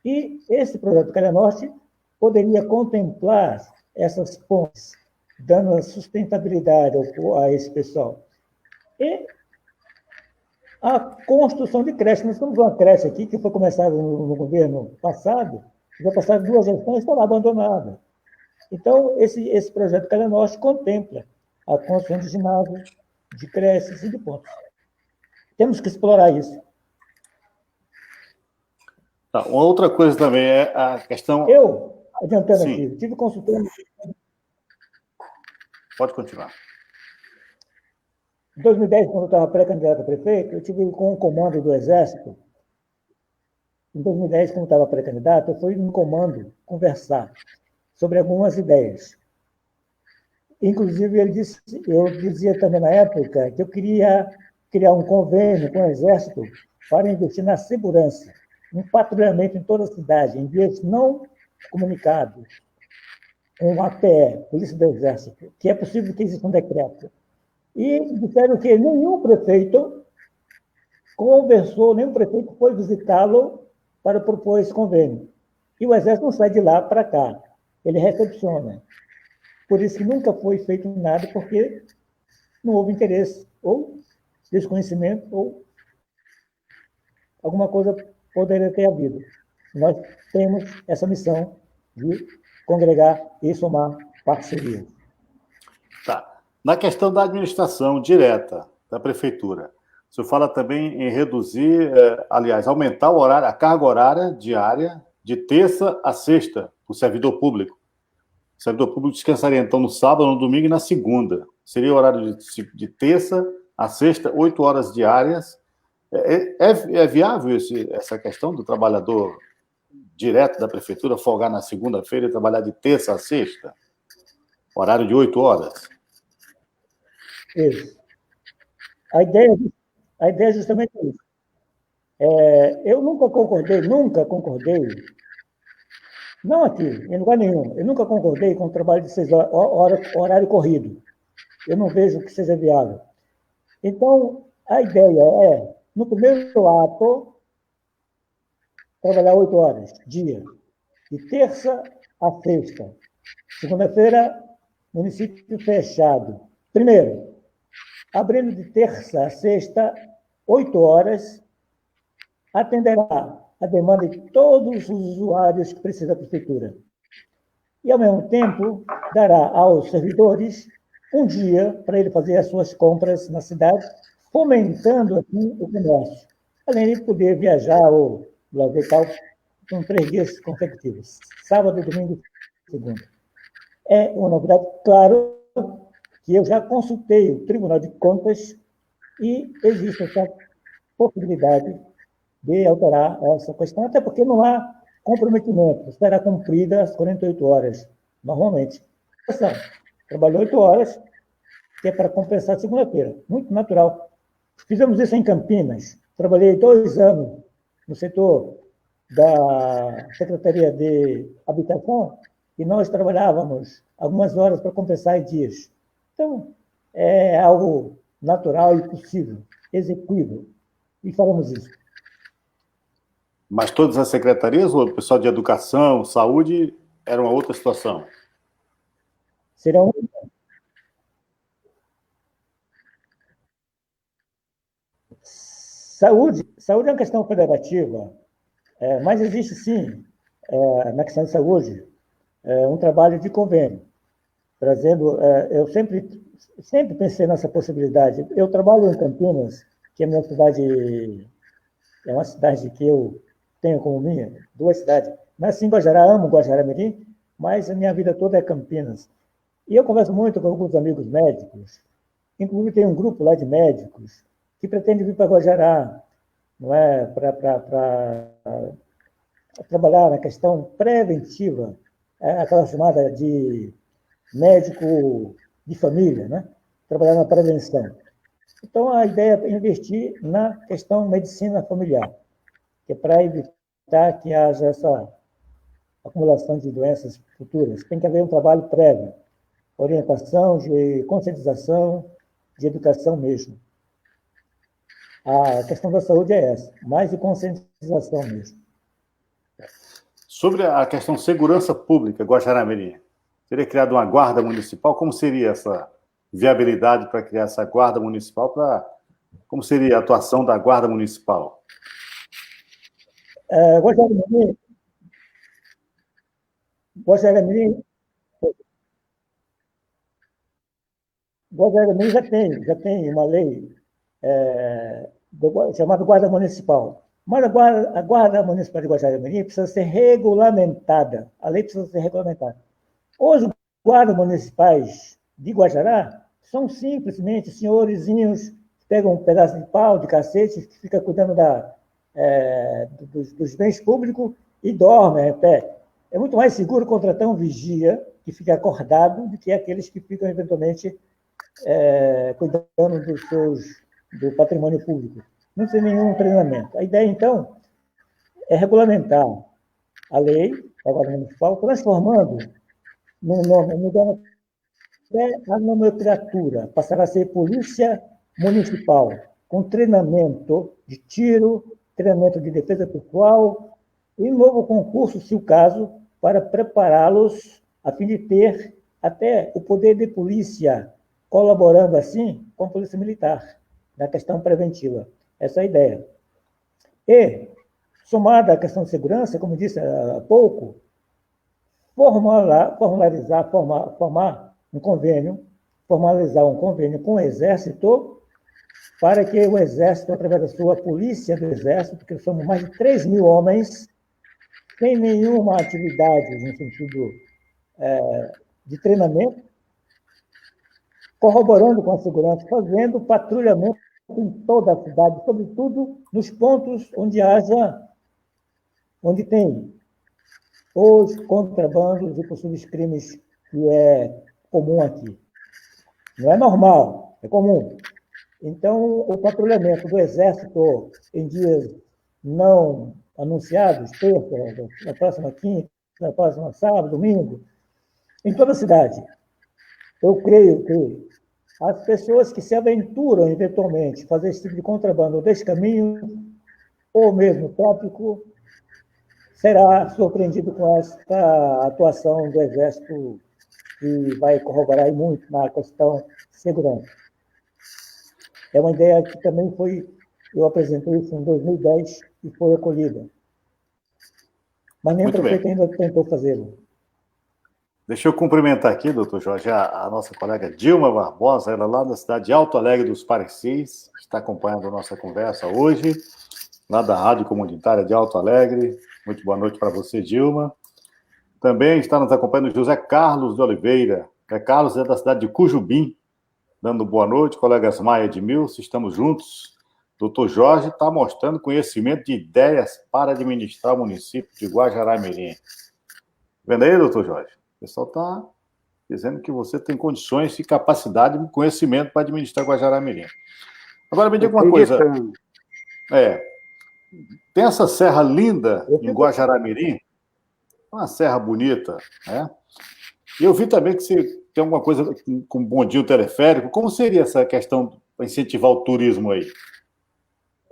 E esse projeto Calha Norte poderia contemplar essas pontes, dando sustentabilidade a esse pessoal. E a construção de creche. Nós temos uma creche aqui que foi começada no governo passado, já passaram 2 gestões e está lá abandonada. Então, esse projeto Calha Norte contempla a construção de ginásios, de creches e de pontos. Temos que explorar isso. Tá, uma outra coisa também é a questão... Eu, adiantando Sim. aqui, tive consultando... Pode continuar. Em 2010, quando eu estava pré-candidato a prefeito, eu tive com o comando do Exército. Em 2010, quando eu estava pré-candidato, eu fui no comando conversar sobre algumas ideias. Inclusive, eu dizia também na época que eu queria criar um convênio com o Exército para investir na segurança, em patrulhamento em toda a cidade, em dias não comunicados, um APE, Polícia do Exército, que é possível que exista um decreto. E disseram que nenhum prefeito conversou, nenhum prefeito foi visitá-lo para propor esse convênio. E o Exército não sai de lá para cá, ele recepciona. Por isso que nunca foi feito nada, porque não houve interesse, ou desconhecimento, ou alguma coisa poderia ter havido. Nós temos essa missão de congregar e somar parcerias. Tá. Na questão da administração direta da prefeitura, o senhor fala também em reduzir, aliás, aumentar o horário, a carga horária diária de terça a sexta para o servidor público. O servidor público descansaria, então, no sábado, no domingo e na segunda. Seria o horário de terça a sexta, 8 horas diárias. É viável essa questão do trabalhador direto da prefeitura folgar na segunda-feira e trabalhar de terça a sexta? Horário de 8 horas? Isso. A ideia é justamente isso. Eu nunca concordei, não aqui, em lugar nenhum, eu nunca concordei com o trabalho de 6 horas, horário corrido. Eu não vejo que seja viável. Então, a ideia é, no primeiro ato, trabalhar 8 horas, dia, de terça a sexta. Segunda-feira, município fechado. Primeiro, abrindo de terça a sexta, 8 horas, atenderá a demanda de todos os usuários que precisam da prefeitura. E, ao mesmo tempo, dará aos servidores um dia para ele fazer as suas compras na cidade, fomentando assim o comércio, além de poder viajar ou lazer e tal, com 3 dias consecutivos, sábado, domingo e segunda. É uma novidade, claro, que eu já consultei o Tribunal de Contas e existe essa possibilidade de alterar essa questão, até porque não há comprometimento, será cumprida as 48 horas, normalmente. Trabalhou 8 horas, que é para compensar a segunda-feira, muito natural. Fizemos isso em Campinas, trabalhei 2 anos no setor da Secretaria de Habitação e nós trabalhávamos algumas horas para compensar em dias. Então, é algo natural e possível, execuível, e faremos isso. Mas todas as secretarias, ou o pessoal de educação, saúde, era uma outra situação? Serão... Saúde é uma questão federativa, mas existe sim, na questão de saúde, um trabalho de convênio, trazendo. Eu sempre pensei nessa possibilidade. Eu trabalho em Campinas, que é minha cidade, é uma cidade que eu tenho como minha, duas cidades. Nasci em Guajará, amo Guajará-Mirim, mas a minha vida toda é Campinas. E eu converso muito com alguns amigos médicos, inclusive tem um grupo lá de médicos que pretende vir para Guajará, não é, para trabalhar na questão preventiva, aquela chamada de médico de família, né? Trabalhar na prevenção. Então, a ideia é investir na questão medicina familiar, que é para evitar que haja essa acumulação de doenças futuras. Tem que haver um trabalho prévio, orientação, de conscientização, de educação mesmo. A questão da saúde é essa, mais de conscientização mesmo. Sobre a questão segurança pública, Guajará-Mirim, seria criada uma guarda municipal? Como seria essa viabilidade para criar essa guarda municipal? Como seria a atuação da guarda municipal? Guajará-Mirim já tem uma lei chamada Guarda Municipal. Mas a guarda Municipal de Guajará-Mirim precisa ser regulamentada. A lei precisa ser regulamentada. Os guardas municipais de Guajará são simplesmente senhorizinhos que pegam um pedaço de pau, de cacete, que fica cuidando dos bens públicos e dormem em pé. É muito mais seguro contratar um vigia que fica acordado do que aqueles que ficam, eventualmente, cuidando do patrimônio público. Não tem nenhum treinamento. A ideia, então, é regulamentar a lei, a guarda municipal, transformando mudando até a nomenclatura, passará a ser Polícia Municipal, com treinamento de tiro, treinamento de defesa pessoal e novo concurso, se o caso, para prepará-los a fim de ter até o poder de polícia, colaborando assim com a Polícia Militar, na questão preventiva. Essa é a ideia. E, somada à questão de segurança, como disse há pouco, formalizar um convênio com o Exército, para que o Exército, através da sua polícia do Exército, que somos mais de 3 mil homens, sem nenhuma atividade no sentido de treinamento, corroborando com a segurança, fazendo patrulhamento em toda a cidade, sobretudo nos pontos onde tem os contrabandos e possíveis crimes, que é comum aqui. Não é normal, é comum. Então, o patrulhamento do Exército em dias não anunciados, terça, na próxima quinta, na próxima sábado, domingo, em toda a cidade. Eu creio que as pessoas que se aventuram, eventualmente, a fazer esse tipo de contrabando ou descaminho, ou mesmo tráfico, será surpreendido com essa atuação do Exército, que vai corroborar muito na questão de segurança. É uma ideia que também eu apresentei isso em 2010 e foi acolhida. Mas nem o prefeito ainda tentou fazê-lo. Deixa eu cumprimentar aqui, doutor Jorge, a nossa colega Dilma Barbosa, ela lá da cidade de Alto Alegre dos Parecis, está acompanhando a nossa conversa hoje, lá da Rádio Comunitária de Alto Alegre. Muito boa noite para você, Dilma. Também está nos acompanhando José Carlos de Oliveira. José Carlos é da cidade de Cujubim, dando boa noite. Colegas Maia de Milce, estamos juntos. Doutor Jorge está mostrando conhecimento de ideias para administrar o município de Guajará-Mirim. Vendo aí, doutor Jorge? O pessoal está dizendo que você tem condições e capacidade e conhecimento para administrar Guajará-Mirim. Agora, me diga uma coisa. Tem essa serra linda em Guajará-Mirim, uma serra bonita, né? E eu vi também que você tem alguma coisa com bondinho teleférico. Como seria essa questão para incentivar o turismo aí?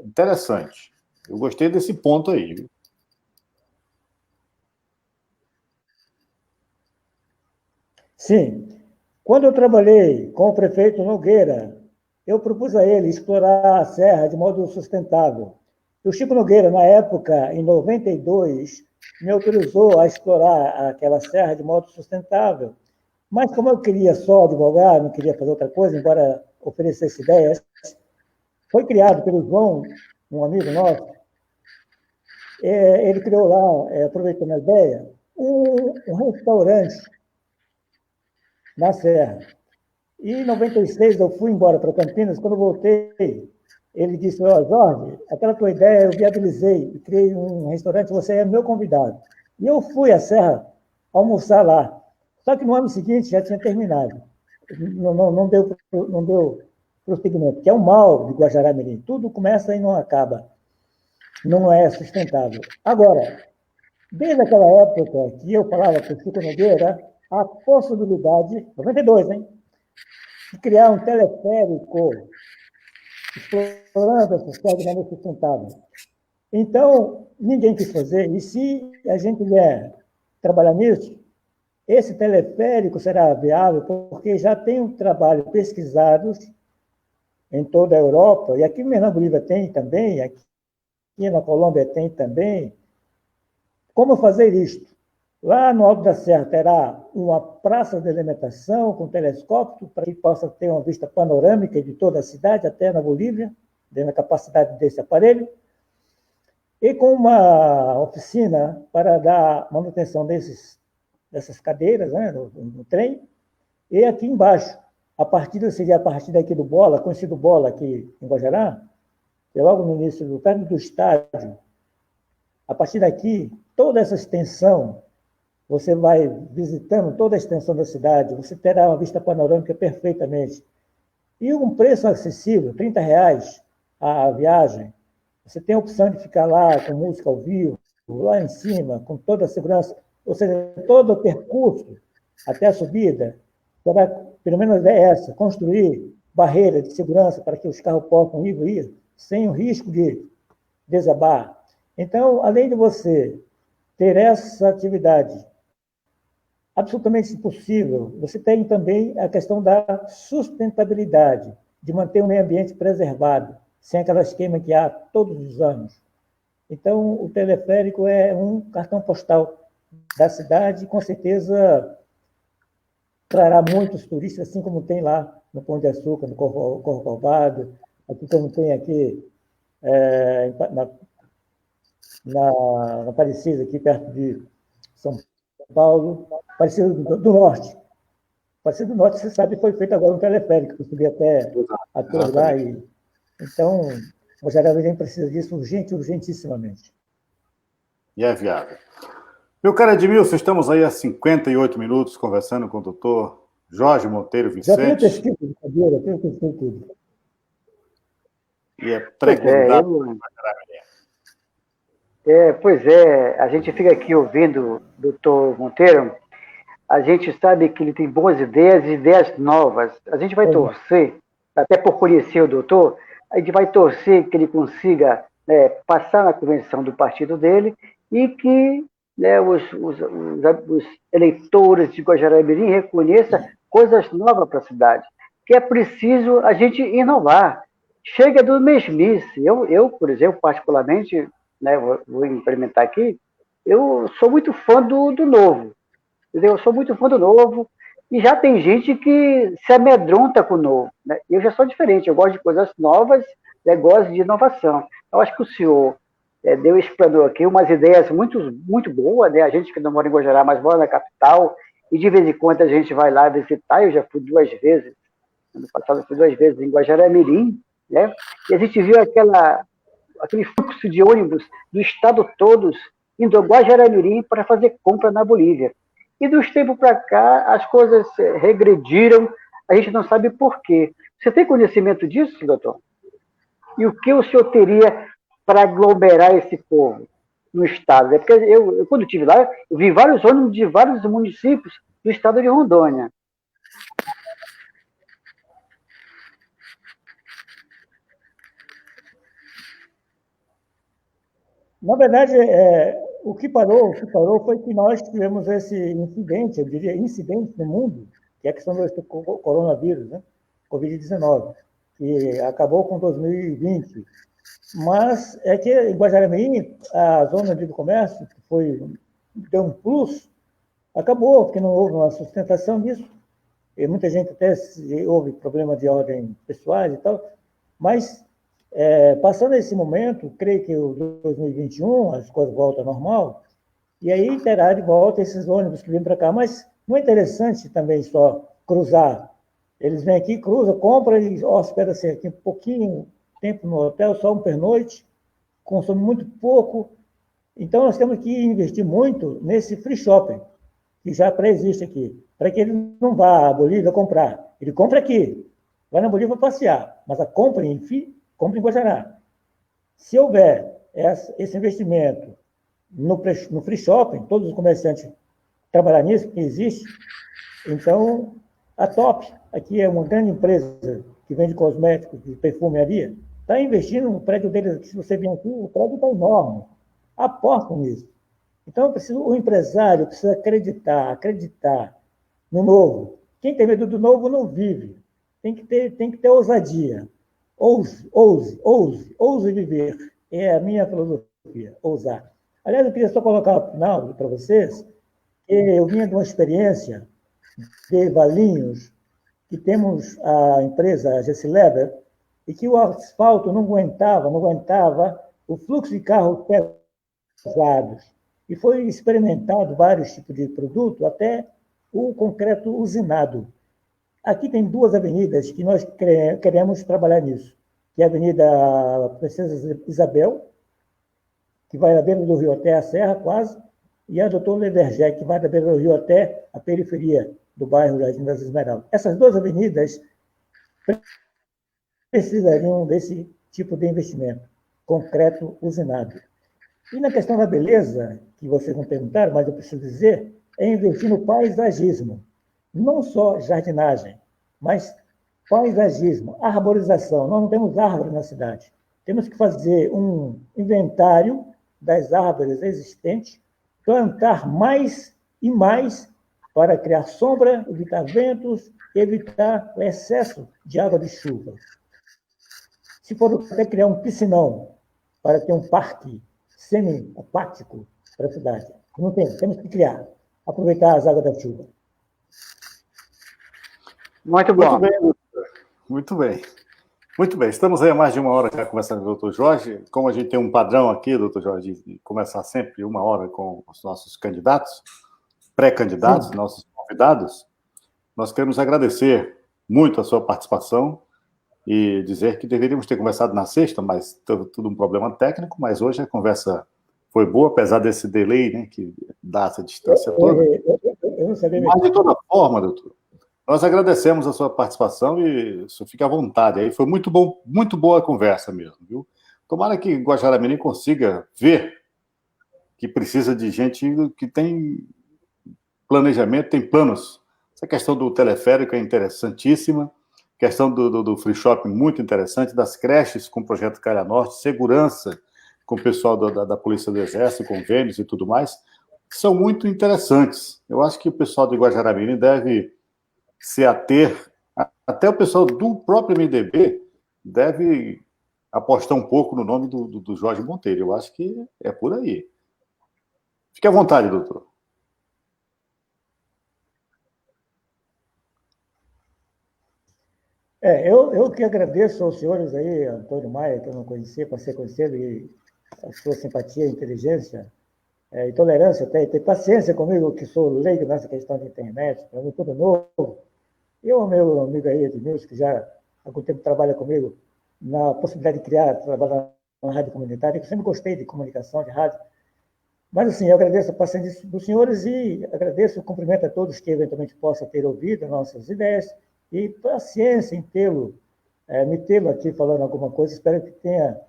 Interessante. Eu gostei desse ponto aí. Viu? Sim. Quando eu trabalhei com o prefeito Nogueira, eu propus a ele explorar a serra de modo sustentável. O Chico Nogueira, na época, em 92, me autorizou a explorar aquela serra de modo sustentável. Mas como eu queria só advogar, não queria fazer outra coisa, embora oferecesse ideias, foi criado pelo João, um amigo nosso, ele criou lá, aproveitando a ideia, um restaurante na serra. E em 96 eu fui embora para Campinas, quando voltei, ele disse, Jorge, aquela tua ideia eu viabilizei e criei um restaurante, você é meu convidado. E eu fui à serra almoçar lá. Só que no ano seguinte já tinha terminado. Não deu prosseguimento, que é o mal de Guajará-Mirim. Tudo começa e não acaba. Não é sustentável. Agora, desde aquela época que eu falava com o Chico Nogueira, a possibilidade, 92, hein, de criar um teleférico explorando essa serra de maneira sustentável. Então, ninguém quis fazer. E se a gente vier trabalhar nisso, esse teleférico será viável porque já tem um trabalho pesquisados em toda a Europa, e aqui em Bolívia tem também, aqui na Colômbia tem também. Como fazer isto? Lá no Alto da Serra terá uma praça de alimentação com telescópio para que possa ter uma vista panorâmica de toda a cidade, até na Bolívia, dentro da capacidade desse aparelho, e com uma oficina para dar manutenção dessas cadeiras, né, no trem, e aqui embaixo, a partida seria a partida aqui do Bola, conhecido Bola aqui em Guajará, que é logo no início, perto do estádio. A partir daqui, toda essa extensão, você vai visitando toda a extensão da cidade, você terá uma vista panorâmica perfeitamente. E um preço acessível, R$ 30 a viagem. Você tem a opção de ficar lá com música ao vivo, lá em cima, com toda a segurança. Ou seja, todo o percurso até a subida, será, pelo menos a ideia é essa, construir barreiras de segurança para que os carros possam ir sem o risco de desabar. Então, além de você ter essa atividade absolutamente impossível, você tem também a questão da sustentabilidade, de manter o meio ambiente preservado, sem aquela esquema que há todos os anos. Então, o teleférico é um cartão postal da cidade e, com certeza, trará muitos turistas, assim como tem lá no Pão de Açúcar, no Corcovado, aqui como tem aqui na Aparecida, aqui perto de São Paulo, Aparecida do Norte. Aparecida do Norte, você sabe, foi feito agora um teleférico, para subir até a torre lá. Então, o Guajará-Mirim precisa disso urgentissimamente. E é viável. Meu caro Edmilson, estamos aí há 58 minutos conversando com o doutor Jorge Monteiro Vicente. Já tenho pesquisa de cadeira, tenho pesquisa tudo. E é pré-candidato do Guajará-Mirim. Pois é, a gente fica aqui ouvindo o doutor Monteiro, a gente sabe que ele tem boas ideias e ideias novas. A gente vai torcer, até por conhecer o doutor, a gente vai torcer que ele consiga passar na convenção do partido dele e que os eleitores de Guajará-Mirim reconheçam coisas novas para a cidade, que é preciso a gente inovar. Chega do mesmice. Eu, por exemplo, particularmente, vou implementar aqui, eu sou muito fã do novo. Entendeu? Eu sou muito fã do novo e já tem gente que se amedronta com o novo. Né? Eu já sou diferente, eu gosto de coisas novas, gosto de inovação. Eu acho que o senhor explanou aqui umas ideias muito, muito boas, né? A gente que não mora em Guajará, mas mora na capital, e de vez em quando a gente vai lá visitar, eu já fui 2 vezes, ano passado eu fui 2 vezes em Guajará-Mirim, né? E a gente viu aquele fluxo de ônibus do estado todos indo a Guajará-Mirim para fazer compra na Bolívia. E dos tempos para cá, as coisas regrediram, a gente não sabe por quê. Você tem conhecimento disso, doutor? E o que o senhor teria para aglomerar esse povo no estado? Porque eu quando estive lá, eu vi vários ônibus de vários municípios do estado de Rondônia. Na verdade, o que parou foi que nós tivemos esse incidente, eu diria incidente no mundo, que é a questão do coronavírus, né? Covid-19. que acabou com 2020. Mas é que em Guajará-Mirim, a zona de comércio, que deu um plus, acabou, porque não houve uma sustentação disso. E muita gente até houve problema de ordem pessoais e tal. Mas, passando esse momento, creio que o 2021 as coisas voltam ao normal, e aí terá de volta esses ônibus que vêm para cá. Mas não é interessante também só cruzar. Eles vêm aqui, cruzam, compram e hospedam-se aqui um pouquinho tempo no hotel, só um pernoite, consome muito pouco. Então, nós temos que investir muito nesse free shopping, que já pré-existe aqui, para que ele não vá à Bolívia comprar. Ele compra aqui, vai na Bolívia passear, mas a compra compra em Guajará. Se houver esse investimento no free shopping, todos os comerciantes trabalhar nisso, que existe, então a Top, aqui é uma grande empresa que vende cosméticos e perfumaria, está investindo no prédio deles aqui. Se você vier aqui, o prédio está enorme. Apostam nisso. Então, o empresário precisa acreditar no novo. Quem tem medo do novo não vive. Tem que ter ousadia. Ouse viver. É a minha filosofia, ousar. Aliás, eu queria só colocar no final para vocês que eu vinha de uma experiência de Valinhos, que temos a empresa Gessi-Leber, e que o asfalto não aguentava o fluxo de carros pesados. E foi experimentado vários tipos de produto, até o concreto usinado. Aqui tem duas avenidas que nós queremos trabalhar nisso, que é a Avenida Princesa Isabel, que vai da beira do rio até a serra, quase, e a Doutor Levergé, que vai da beira do rio até a periferia do bairro Jardim das Esmeraldas. Essas duas avenidas precisariam desse tipo de investimento, concreto usinado. E na questão da beleza, que vocês não perguntaram, mas eu preciso dizer, é investir no paisagismo. Não só jardinagem, mas paisagismo, arborização. Nós não temos árvores na cidade. Temos que fazer um inventário das árvores existentes, plantar mais e mais para criar sombra, evitar ventos, evitar o excesso de água de chuva. Se for até criar um piscinão para ter um parque semi-aquático para a cidade. Não temos que criar, aproveitar as águas da chuva. Muito bom. Muito bem, doutor. Muito bem. Muito bem, estamos aí há mais de uma hora já conversando com o doutor Jorge. Como a gente tem um padrão aqui, doutor Jorge, de começar sempre uma hora com os nossos candidatos, pré-candidatos, nossos convidados, nós queremos agradecer muito a sua participação e dizer que deveríamos ter conversado na sexta, mas teve tudo um problema técnico, mas hoje a conversa foi boa, apesar desse delay, né, que dá essa distância toda. Eu não sabia. Mas, de toda forma, doutor, nós agradecemos a sua participação e isso fica à vontade. Aí foi muito bom, muito boa a conversa mesmo, viu? Tomara que Guajará-Mirim consiga ver que precisa de gente que tem planejamento, tem planos. Essa questão do teleférico é interessantíssima, questão do free shopping muito interessante, das creches com o projeto Calha Norte, segurança com o pessoal da Polícia do Exército, convênios e tudo mais, são muito interessantes. Eu acho que o pessoal de Guajará-Mirim deve se ater, até o pessoal do próprio MDB deve apostar um pouco no nome do Jorge Monteiro. Eu acho que é por aí. Fique à vontade, doutor. Eu que agradeço aos senhores aí, Antônio Maia, que eu não conhecia, passei a conhecê-lo, e a sua simpatia, inteligência, e tolerância até, e ter paciência comigo, que sou leigo nessa questão de internet, para mim tudo novo. E o meu amigo aí, Edmilson, que já há algum tempo trabalha comigo na possibilidade de trabalhar na rádio comunitária, que eu sempre gostei de comunicação, de rádio. Mas, assim, eu agradeço a paciência dos senhores e agradeço o cumprimento a todos que eventualmente possam ter ouvido nossas ideias e paciência em me tê-lo aqui falando alguma coisa. Espero que tenha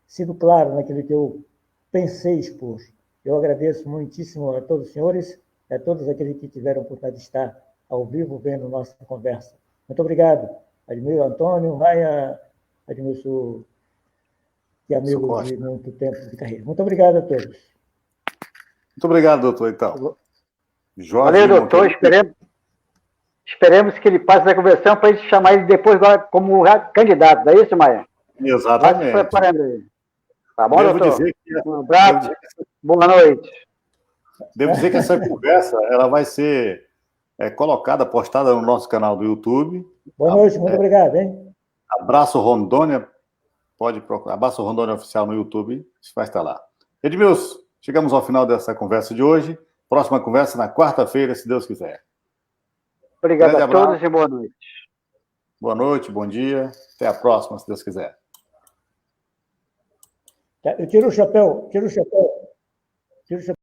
sido claro naquilo que eu pensei expor. Eu agradeço muitíssimo a todos os senhores e a todos aqueles que tiveram a oportunidade de estar ao vivo vendo nossa conversa. Muito obrigado, Admir, Antônio, Maia, Admilson, que é amigo de muito tempo de carreira. Muito obrigado a todos. Muito obrigado, doutor, então. Jorge, valeu, doutor. esperemos que ele passe da convenção para a gente chamar ele depois como candidato, não é isso, Maia? Exatamente. Vai se preparando aí. Tá bom, Devo doutor? dizer que, Um abraço, boa noite. devo dizer que essa conversa ela vai ser colocada, postada no nosso canal do YouTube. Boa noite, muito obrigado, hein? Abraço Rondônia, pode procurar. Abraço Rondônia Oficial no YouTube, vai estar lá. Edmilson, chegamos ao final dessa conversa de hoje. Próxima conversa na quarta-feira, se Deus quiser. Obrigado a todos e boa noite. Boa noite, bom dia. Até a próxima, se Deus quiser. Eu tiro o chapéu, tiro o chapéu.